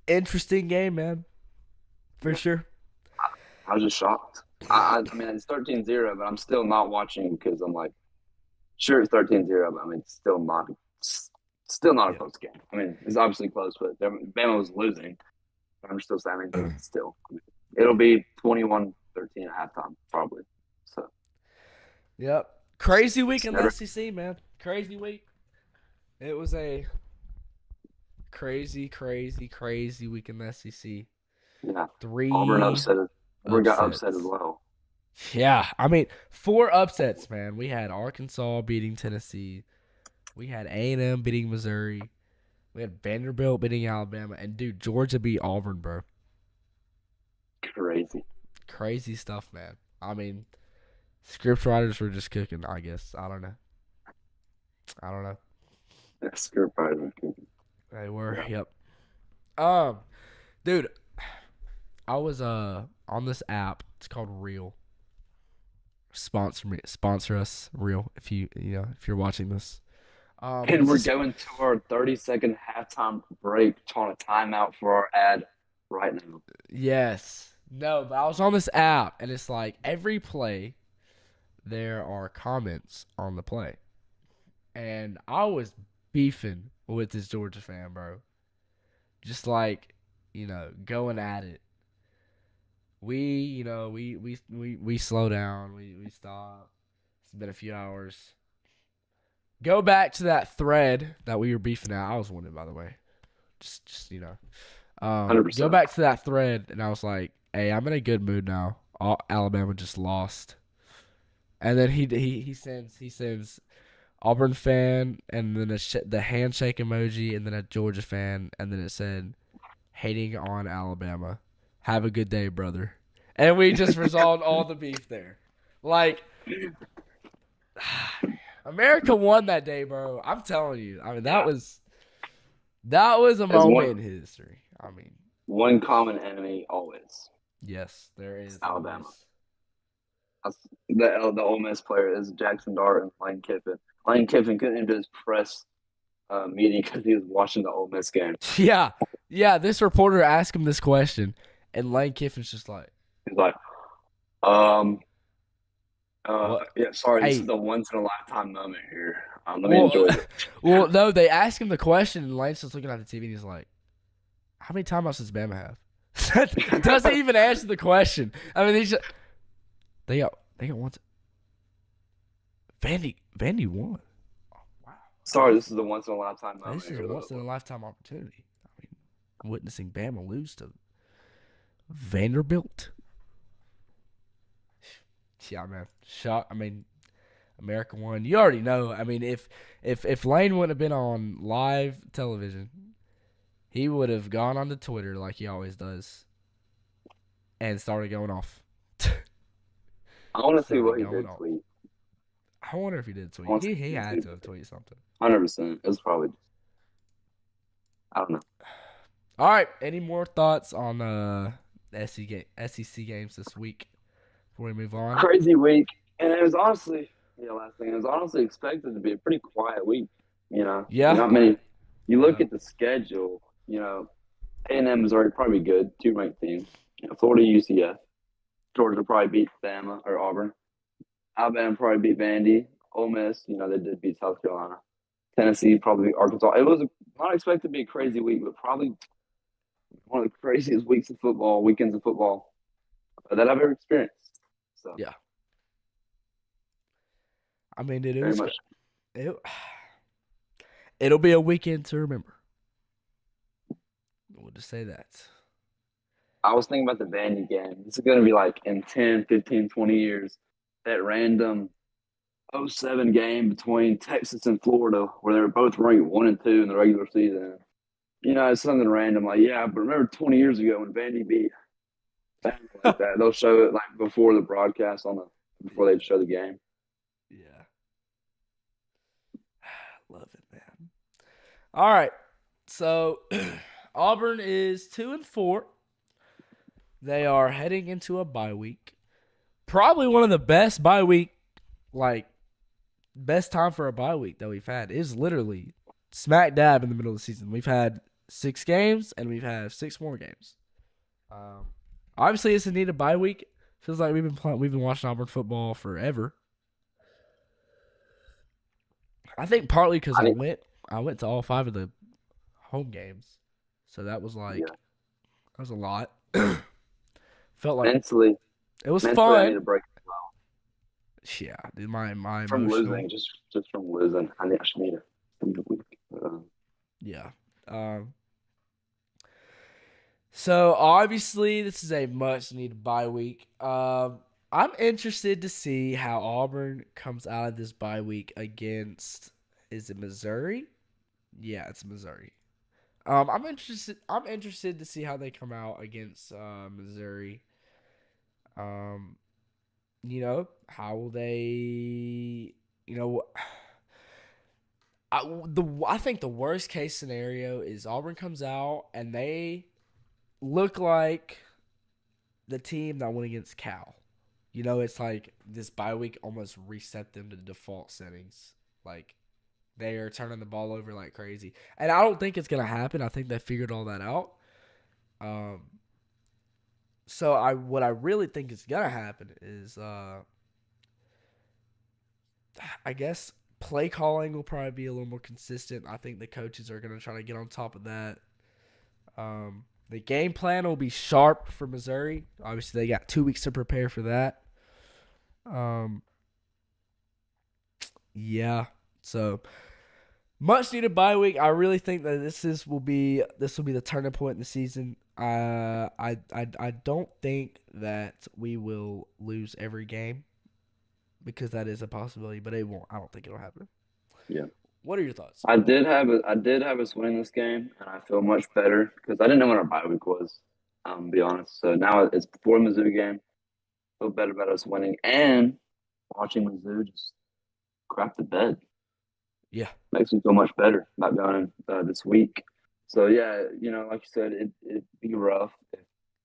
Interesting game, man, for yeah, sure. I was just shocked. I mean, it's 13-0, but I'm still not watching because I'm like, sure, it's 13-0, but I mean, it's still not a Yeah. close game. I mean, it's obviously close, but Bama was losing. But I'm still saying, but still, I mean, it'll be 21-13 at halftime, probably. So Yep. Crazy week it's in the never, SEC, man. Crazy week. It was a crazy, crazy, crazy week in the SEC. yeah. Auburn Three upset it. Auburn got upset as upsets. well. Yeah, I mean, 4 upsets, man. We had Arkansas beating Tennessee. We had A&M beating Missouri. We had Vanderbilt beating Alabama. And, dude, Georgia beat Auburn, bro. Crazy. Crazy stuff, man. I mean, script writers were just cooking, I guess. I don't know. I don't know. Yeah, skirt fighter. They were, Yeah. yep. Um, dude, I was on this app. It's called Real. Sponsor us, Real. If you're watching this. But And it's we're just going to our 30-second halftime break, on a timeout for our ad right now. yes. No, but I was on this app and it's like every play there are comments on the play. And I was beefing with this Georgia fan, bro. Just like, going at it. We slow down, we stop. It's been a few hours. Go back to that thread that we were beefing at. I was winning, by the way. Go 100%. back to that thread, and I was like, "Hey, I'm in a good mood now. Alabama just lost." And then he sends Auburn fan, and then the handshake emoji, and then a Georgia fan, and then it said, "Hating on Alabama. Have a good day, brother." And we just resolved all the beef there. Like, America won that day, bro. I'm telling you. I mean, that Yeah. was that was a There's moment in history. I mean, one common enemy always. yes, there It's is Alabama. always. The Ole Miss player is Jackson Dart and Lane Kiffin. Lane Kiffin couldn't even do his press meeting because he was watching the Ole Miss game. Yeah, yeah. This reporter asked him this question, and Lane Kiffin's just like, He's like, um, "What? yeah, sorry, this is Hey, a once in a lifetime moment here. Let me well, enjoy this. well, no." They asked him the question, and Lane's just looking at the TV, and he's like, "How many timeouts does Bama have?" Doesn't even answer the question. I mean, they got one. Vandy won. Oh, wow. Sorry, this is a once in a lifetime moment This is a here, once in though. a lifetime opportunity. I mean, witnessing Bama lose to Vanderbilt. Yeah, man. Shock. I mean, America won. You already know. I mean, if Lane wouldn't have been on live television, he would have gone onto Twitter like he always does and started going off. I want to see started what he going did off. tweet. I wonder if he did I tweet. want to He see had what to have he did. tweeted something. 100%. It's probably, I don't know. All right. Any more thoughts on SEC games this week before we move on? Crazy week. And it was honestly Yeah, last thing. It was honestly expected to be a pretty quiet week. Yeah, Not many. You look yeah, at the schedule. A&M is already probably good, two ranked teams. Florida, UCF, Georgia probably beat Bama or Auburn. Alabama probably beat Vandy. Ole Miss, they did beat South Carolina. Tennessee probably beat Arkansas. It was not expected to be a crazy week, but probably one of the craziest weekends of football that I've ever experienced. So yeah. I mean, it very was. much. It, it'll be a weekend to remember. We'll just say that. I was thinking about the Vandy game. This is going to be like in 10, 15, 20 years, that random '07 game between Texas and Florida where they were both ranked 1 and 2 in the regular season. It's something random like, yeah, but remember 20 years ago when Vandy beat Bama like that? They'll show it like before the broadcast before they Yeah, show the game. yeah. Love it, man. All right. So Auburn is 2-4. They are heading into a bye week. Probably one of the best bye week, like best time for a bye week that we've had is literally smack dab in the middle of the season. We've had 6 games and we've had 6 more games. Um, Obviously, it's a needed bye week. Feels like we've been watching Auburn football forever. I think partly because I think, I went to all 5 of the home games, so that was yeah, that was a lot. Felt like mentally, it was mentally, I need fun. a break Yeah, dude, my from emotional. losing, just from losing. I should need a week. Yeah. Um. So obviously, this is a much needed bye week. I'm interested to see how Auburn comes out of this bye week against. Is it Missouri? Yeah, it's Missouri. I'm interested. I'm interested to see how they come out against Missouri. Um, how will they? You know, I think the worst case scenario is Auburn comes out and they look like the team that went against Cal. It's like this bye week almost reset them to default settings. Like they are turning the ball over like crazy, and I don't think it's gonna happen. I think they figured all that out. Um, so what I really think is gonna happen is I guess play calling will probably be a little more consistent. I think the coaches are gonna try to get on top of that. The game plan will be sharp for Missouri. Obviously, they got 2 weeks to prepare for that. Um, yeah. So much needed bye week. I really think that this will be the turning point in the season. I don't think that we will lose every game because that is a possibility, but it won't. I don't think it'll happen. Yeah. What are your thoughts? I did have us winning this game, and I feel much better because I didn't know when our bye week was. To be honest, so now it's before the Mizzou game. Feel better about us winning and watching Mizzou just crap the bed Yeah, makes me feel much better about going this week. So yeah, like you said, it'd be rough if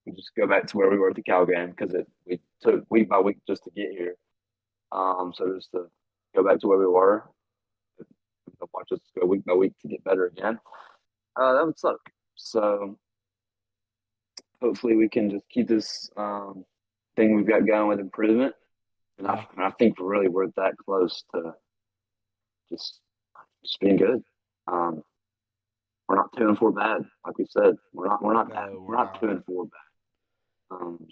we just go back to where we were at the Cal game because we took week by week just to get here. So just to go back to where we were, watch us go week by week to get better again. That would suck. So hopefully we can just keep this thing we've got going with improvement. And I, yeah, and I think really we're that close to just just being good. Um, we're not 2-4 bad, like we said. We're not bad. no, We're we're not two not. and four bad.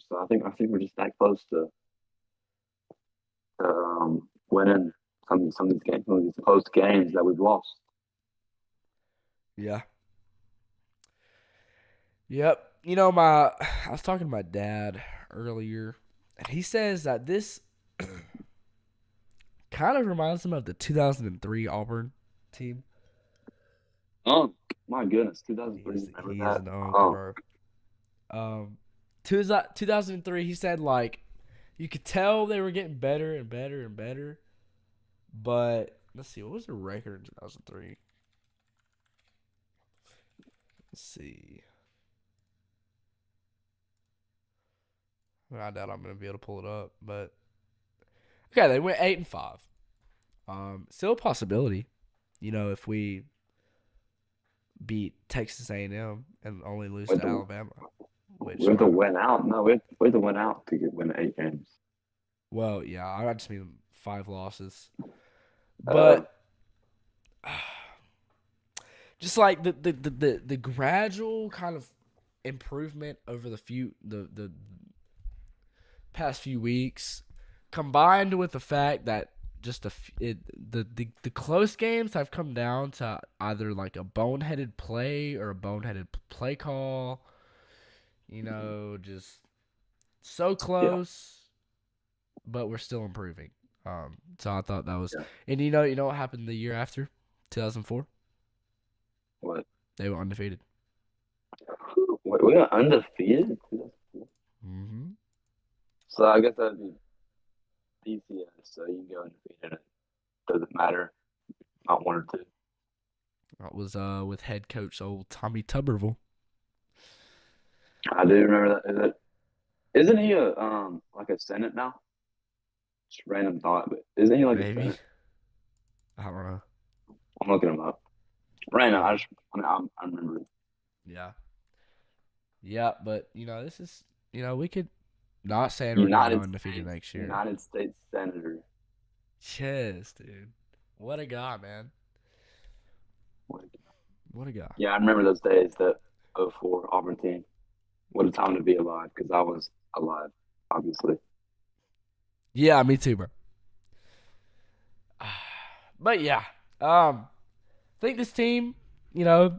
So I think we're just that close to winning some of these games, some of these close games that we've lost. Yeah, yep. I was talking to my dad earlier, and he says that this kind of reminds him of the 2003 Auburn team. Oh my goodness, 2003. Remember He is that? an unk, Oh bro. Um, 2003, he said like you could tell they were getting better and better and better. But let's see, what was the record in 2003? Let's see. I doubt I'm gonna be able to pull it up, but okay, they went 8-5. Still a possibility. If we beat Texas A&M and only lose With to the Alabama, we which have to might. win out. No, we have to win out to win 8 games. Well, yeah, I just mean 5 losses, Uh, but just like the gradual kind of improvement over the past few weeks, combined with the fact that just the close games have come down to either like a boneheaded play or a boneheaded play call. Just so yeah, close, but we're still improving. So I thought that was, yeah. and you know what happened the year after, 2004? What? They were undefeated. Wait, we are undefeated. Mm-hmm. So I guess that'd be PCS. So you can go undefeated. It doesn't matter. Not one or two. That was with head coach old Tommy Tuberville. I do remember that. Isn't he a like a Senate now? Just random thought, but isn't he like a Maybe. Senate? I don't know. I'm looking him up. Random. Yeah. I remember. Yeah. Yeah, but this is we could not saying we're gonna go United undefeated States, next year. United States Senator. Yes, dude. What a guy, man. What a guy. Yeah, I remember those days. That '04 Auburn team. What a time to be alive, because I was alive, obviously. Yeah, me too, bro. But yeah, I think this team, you know,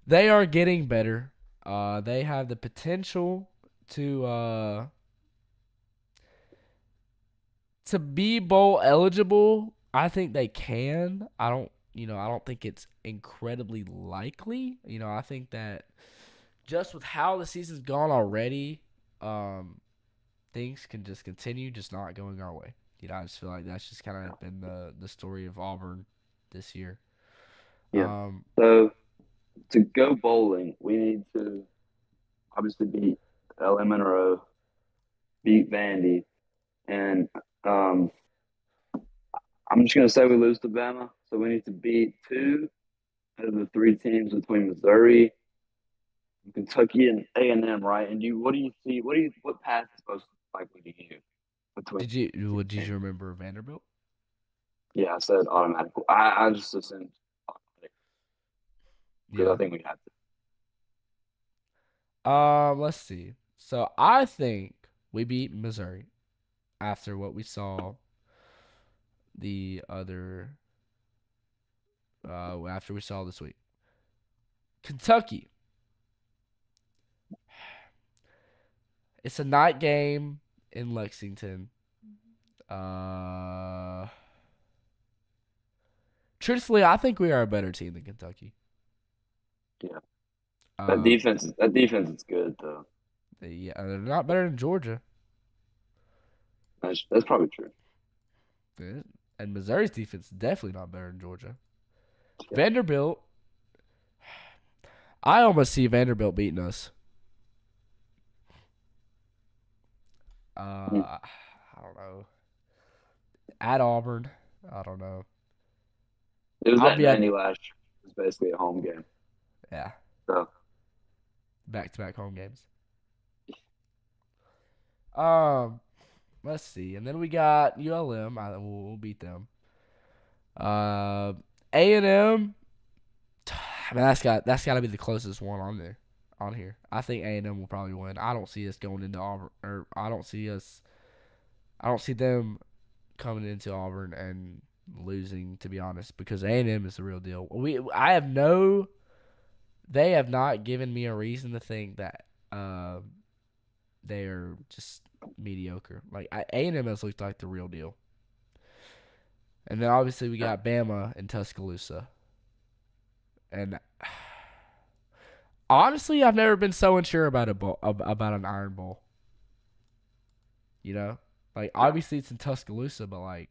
they are getting better. They have the potential to be bowl eligible. I think they can. I don't think it's incredibly likely. I think that just with how the season's gone already, um, things can just continue just not going our way. I just feel like that's just kind of been the story of Auburn this year. Yeah. Um, So to go bowling, we need to obviously beat LMNRO, beat Vandy, and um, I'm just gonna say we lose to Bama. So we need to beat two out of the three teams between Missouri, Kentucky, and A&M, right? And what do you see? What path is most likely to you between these two did you teams? remember Vanderbilt? Yeah, I said automatic. I just assumed automatic because I Yeah. think we have to. Let's see. So I think we beat Missouri after what we saw the other after we saw this week. Kentucky. It's a night game in Lexington. Uh Truthfully, I think we are a better team than Kentucky. Yeah, Um that defense is good though. yeah, they're not better than Georgia. That's probably true. Yeah. And Missouri's defense is definitely not better than Georgia. Yeah. Vanderbilt, I almost see Vanderbilt beating us. Mhm. I don't know. At Auburn, I don't know. It was I'll at be at Vandy last year. It was basically a home game. yeah, So back-to-back home games. Um, let's see, and then we got ULM. We'll beat them. A&M. I mean, that's got to be the closest one on here. I think A&M will probably win. I don't see us going into Auburn, or I don't see them coming into Auburn and losing. To be honest, because A&M is the real deal. They have not given me a reason to think that they are just mediocre. Like A&M has looked like the real deal. And then obviously we yeah. got Bama and Tuscaloosa. And honestly, I've never been so unsure about about an Iron Bowl. Like Yeah. obviously it's in Tuscaloosa, but like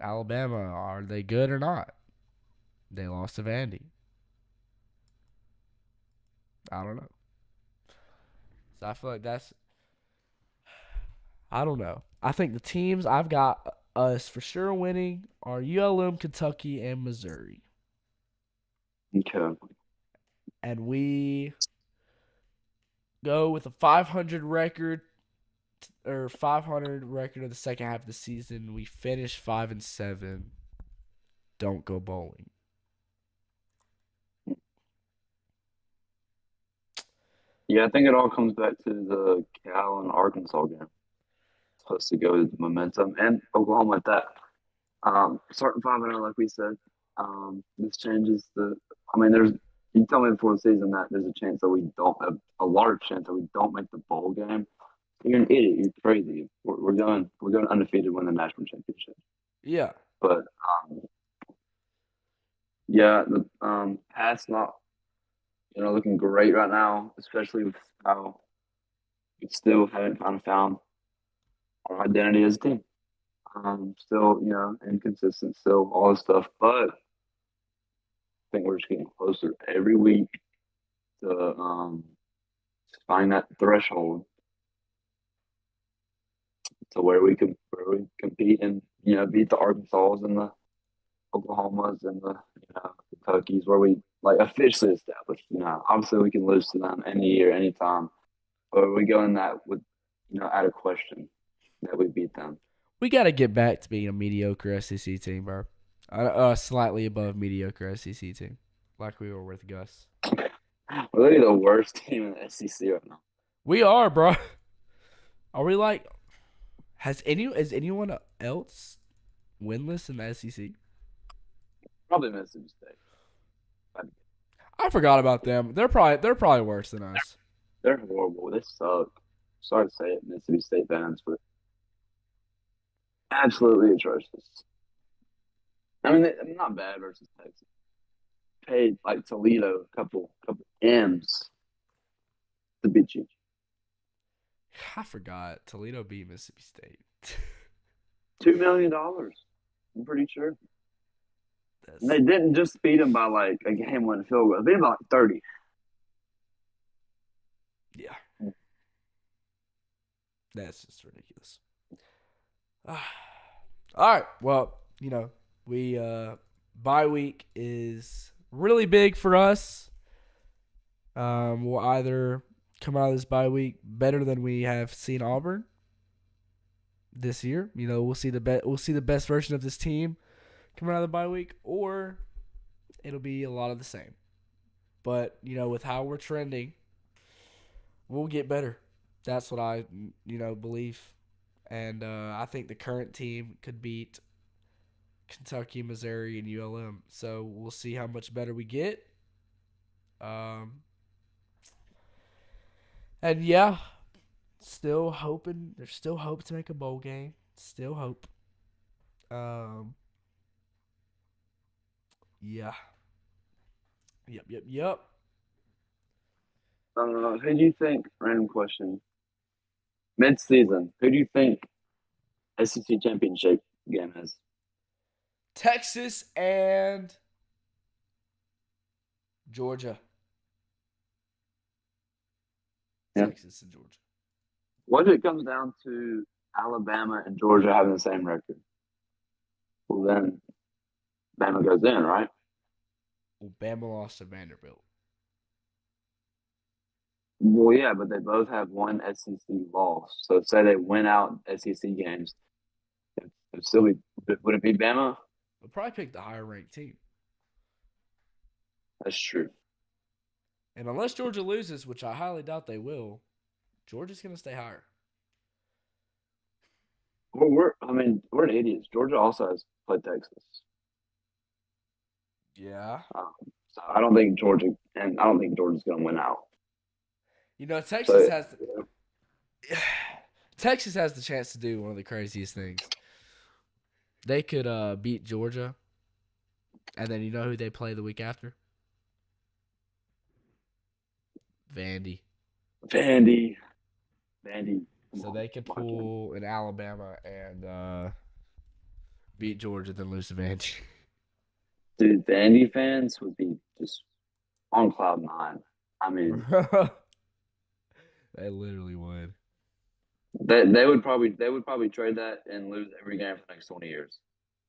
Alabama, are they good or not? They lost to Vandy. I don't know. So I feel like I don't know. I think the teams I've got us for sure winning are ULM, Kentucky, and Missouri. Okay. And we go with a 500 record or 500 record of the second half of the season. We finish 5-7. Don't go bowling. Yeah, I think it all comes back to the Cal and Arkansas game. It's supposed to go with momentum and Oklahoma at that. Starting 5-0, like we said. This changes the. I mean, there's. You tell me before the season that there's a chance that we don't have a large chance that we don't make the bowl game. You're an idiot. You're crazy. We're going undefeated, win the national championship. Yeah. But yeah, the past not looking great right now, especially with how we still haven't kind of found our identity as a team. Still inconsistent, still all this stuff, but I think we're just getting closer every week to find that threshold to where we compete and beat the Arkansas and the Oklahomas and the Kentuckys where we like officially established. Obviously we can lose to them any year, anytime, but we go in that with out of question that we beat them. We got to get back to being a mediocre SEC team, bro. Slightly above mediocre SEC team, like we were with Gus. We're literally the worst team in the SEC right now. We are, bro. Are we like? Is anyone else winless in the SEC? Probably Mississippi State. I forgot about them. They're probably worse than us. They're horrible. They suck. Sorry to say it, Mississippi State fans, but absolutely atrocious. I mean, they're not bad versus Texas. Paid like Toledo a couple M's to beat you. I forgot. Toledo beat Mississippi State. $2 million. I'm pretty sure. And they didn't just beat them by like a game-winning field goal. They beat them by like 30. Yeah. That's just ridiculous. All right. Well, we bye week is really big for us. We'll either come out of this bye week better than we have seen Auburn this year. We'll see the best version of this team coming out of the bye week, or it'll be a lot of the same. But with how we're trending, we'll get better. That's what I believe, and I think the current team could beat Kentucky, Missouri, and ULM. So we'll see how much better we get. And yeah, still hoping. There's still hope to make a bowl game. Still hope. Yeah. Yep. Who do you think? Random question. Mid-season, who do you think SEC championship game is? Texas and Georgia. Yeah. Texas and Georgia. What if it comes down to Alabama and Georgia having the same record? Well, then Bama goes in, right? Well, Bama lost to Vanderbilt. Well, yeah, but they both have one SEC loss. So say they win out SEC games, it'd still be. Would it be Bama? We'll probably pick the higher ranked team. That's true. And unless Georgia loses, which I highly doubt they will, Georgia's going to stay higher. Well, we're idiots. Georgia also has played Texas. Yeah. So I don't think Georgia's going to win out. Texas has Texas has the chance to do one of the craziest things. They could beat Georgia, and then you know who they play the week after? Vandy. So they could pull an Alabama and beat Georgia, then lose to Vandy. Dude, Vandy fans would be just on cloud nine. I mean, they literally would. They would probably trade that and lose every game for the next 20 years.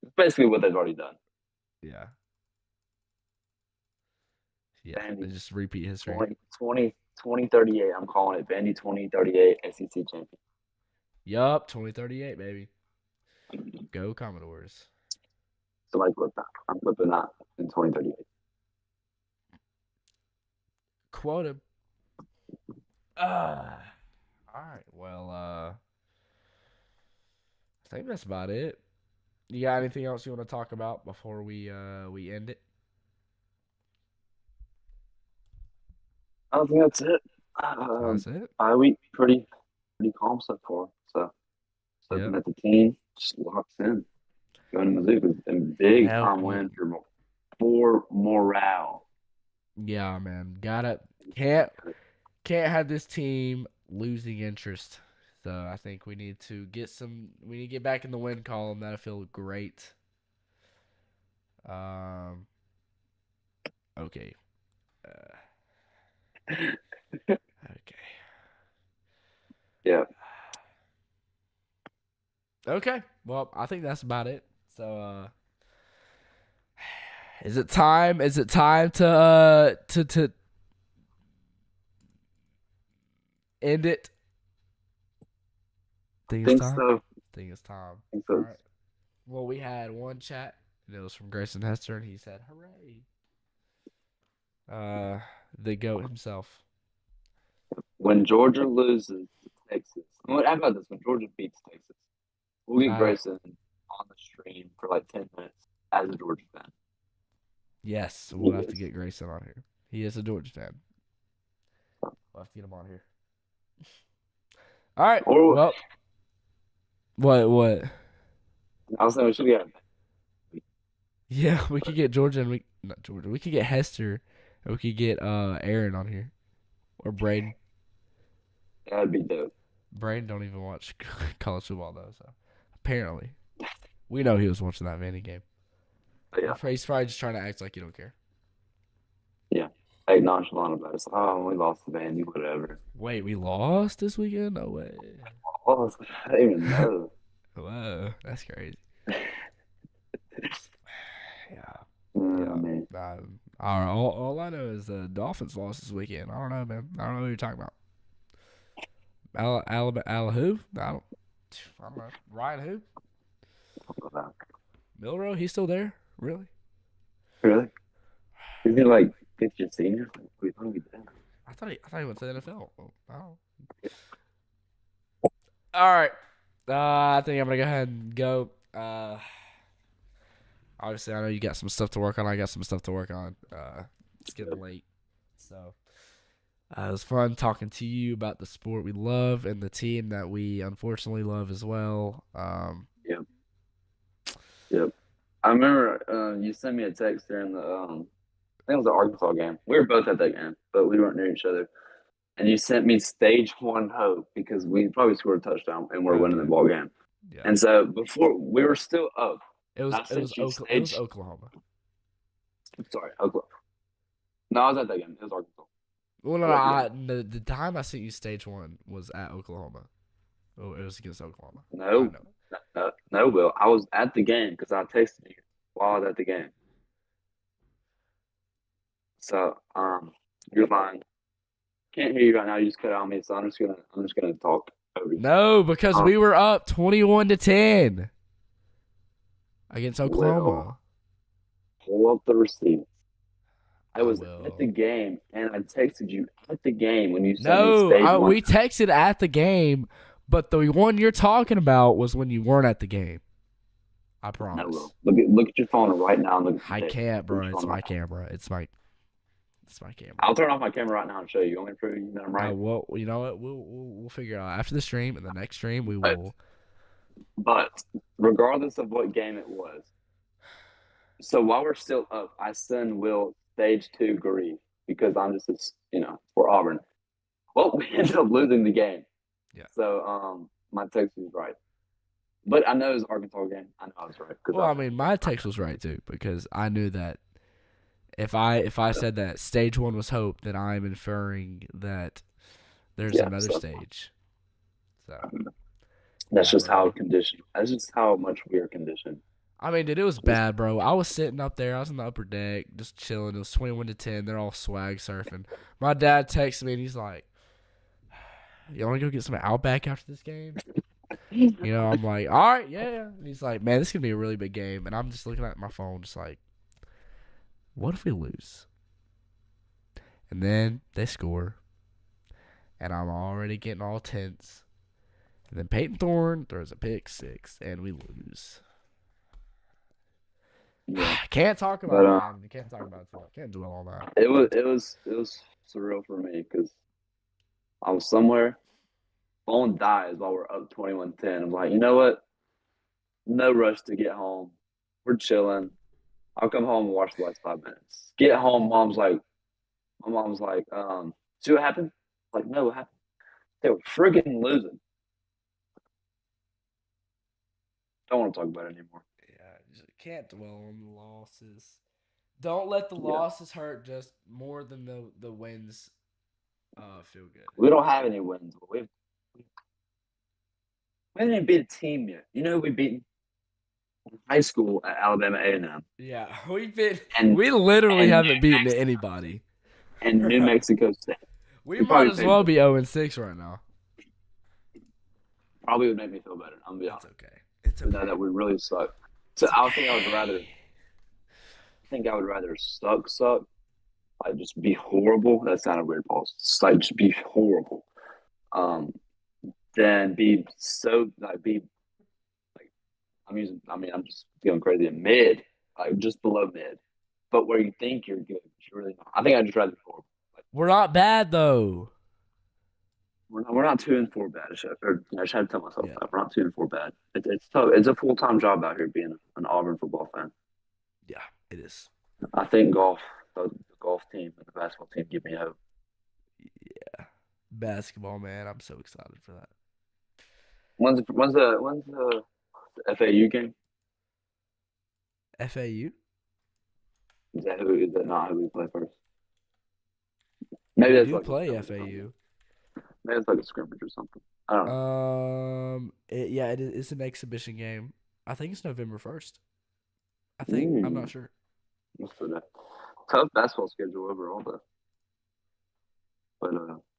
It's basically what they've already done. Yeah. Yeah. They Vandy just repeat history. 2038. I'm calling it Vandy 2038 SEC champion. Yup. 2038, baby. Go Commodores. Somebody clip that. I'm clipping that in 2038. Quote him. Uh, all right. Well, I think that's about it. You got anything else you want to talk about before we end it? I think that's it. That's it. Bye week pretty calm so far. So just hoping Yep. that the team just locks in. Going to Mizzou is a big Hell, time win for morale. yeah, man. Gotta can't have this team losing interest. So I think we need to get back in the win column. That'll feel great. Um. Okay. Okay. Yeah. Okay. Well, I think that's about it. So, is it time? Is it time to end it? Think it's Think time. so. Think it's time. Think All so. right. Well, we had one chat, and it was from Grayson Hester, and he said, "Hooray!" The goat himself. When Georgia loses to Texas, how about this? When Georgia beats Texas, we'll get Uh, Grayson on the stream for like 10 minutes as a Georgia fan. yes, we'll have to Yes. get Grayson on here. He is a Georgia fan. We'll have to get him on here. All right. Or Well, what? I was saying we should get Yeah, we could get Georgia and we not Georgia. We could get Hester, and we could get Aaron on here or Braden. that'd be dope. Braden don't even watch college football though, so apparently we know he was watching that Vandy game. But yeah, He's probably just trying to act like you don't care. yeah. Like nonchalant about it. It's like, oh, we lost the Vandy, whatever. Wait, we lost this weekend? No way. Oh, I didn't even know. Whoa, that's crazy. Yeah, Oh, yeah. man. All I know is the Dolphins lost this weekend. I don't know, man. I don't know what you're talking about. Alabama, who? I don't know. Ryan who? Milrow? He's still there? Really? Really? Isn't he like fifth year senior? We thought he did. I thought he went to the NFL. Oh. All right. I think I'm gonna go ahead and go. Obviously, I know you got some stuff to work on. I got some stuff to work on. It's getting late, so it was fun talking to you about the sport we love and the team that we unfortunately love as well. Yep. Yep. I remember you sent me a text during the I think it was the Arkansas game. We were both at that game, but we weren't near each other. And you sent me stage one hope because we probably scored a touchdown and we're winning the Okay. ball game. Yeah. And so before we were still up. It was I sent you it was stage. Oklahoma. Sorry, Oklahoma. No, I was at that game. It was Arkansas. Well, no, Yeah. the time I sent you stage one was at Oklahoma. Oh, it was against Oklahoma. I No, know. no, Will. I was at the game because I texted you while I was at the game. So, you're lying. Can't hear you right now. You just cut out on me, so I'm just gonna talk over you. No, because we were up 21-10 against Oklahoma. Will, pull up the receipts. I was will. at the game, and I texted you at the game when you sent me stage No, one. we texted at the game, but the one you're talking about was when you weren't at the game. I No, promise. Will. Look at your phone right now. And look at the I date. can't, Look bro. at your It's phone my right now. camera. It's my camera. I'll turn off my camera right now and show you. You want me to prove you that I'm right? Well, you know what? We'll figure it out after the stream. And the next stream, we will. But regardless of what game it was, so while we're still up, I send Will stage two grief because I'm just, for Auburn. Well, we ended up losing the game. Yeah. So my text was right. But I know it was an Arkansas game. I know I was right. Well, I mean, my text was right too because I knew that if I said that stage one was hope, then I'm inferring that there's another stage. So That's Yeah, just how bro. conditioned. That's just how much we are conditioned. I mean, dude, it was Just bad, bro. I was sitting up there. I was in the upper deck, just chilling. It was 21-10. They're all swag surfing. My dad texted me, and he's like, "You want to go get some Outback after this game?" I'm like, "All right, yeah, yeah." And he's like, "Man, this is gonna be a really big game." And I'm just looking at my phone, just like, "What if we lose?" And then they score, and I'm already getting all tense. And then Peyton Thorne throws a pick six, and we lose. yeah, Can't talk about but it, man. You can't talk about it too much. Can't dwell on that. it was surreal for me because I was somewhere. Phone dies while we're up 21-10. I'm like, you know what? No rush to get home. We're chilling. I'll come home and watch the last 5 minutes. Get home, my mom's like, see what happened? Like, no, what happened? They were friggin' losing. Don't want to talk about it anymore. Yeah, just can't dwell on the losses. Don't let the Yeah. losses hurt just more than the wins feel good. We don't have any wins. We haven't even beat a team yet. You know who we beat in high school at Alabama A&M Yeah, we've been and we literally and haven't beaten anybody. and New Mexico State. We We might probably as played well both. be 0-6 right now. Probably would make me feel better. I'm gonna be It's honest. okay. It's To know okay. that we really suck. So It's I think I would rather. okay. I think I would rather suck, like just be horrible. That sounded weird, Paul. Like just be horrible. Um, than be so like be like I'm using. I mean, I'm just feeling crazy. Mid, like just below mid, but where you think you're good, but you're really not. I think I'd just rather be horrible. Like We're not bad though. we're not 2-4 bad. I should have to tell myself Yeah. that we're not 2-4 bad. It's tough. It's a full time job out here being an Auburn football fan. Yeah, it is. I think the golf team and the basketball team give me hope. Yeah. Basketball, man. I'm so excited for that. When's the FAU game? FAU? Is that not who we play first? Maybe We that's do like a play scrimmage or something. FAU. Maybe it's like a scrimmage or something. I don't know. Yeah, it's an exhibition game. I think it's November 1st. I think I'm not Mm, sure. let's do that. Tough basketball schedule overall, though. But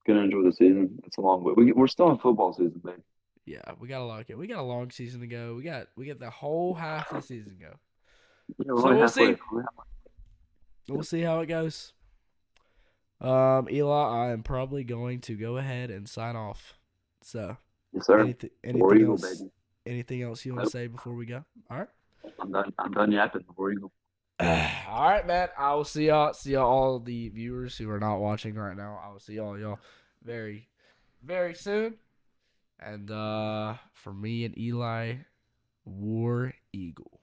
gonna enjoy the season. It's a long way. We're still in football season, baby. Yeah, we got a lot. We got a long season to go. We got the whole half of the season to go. Yeah, we're So only we'll halfway. see. We'll see how it goes. Eli, I am probably going to go ahead and sign off. So, Yes, sir. War anything Eagle, else? baby. Anything else you want to Nope. say before we go? All right. I'm done. I'm done yapping. War Eagle. All right, man. I will see y'all. See y'all, all the viewers who are not watching right now. I will see y'all very, very soon. And for me and Eli, War Eagle.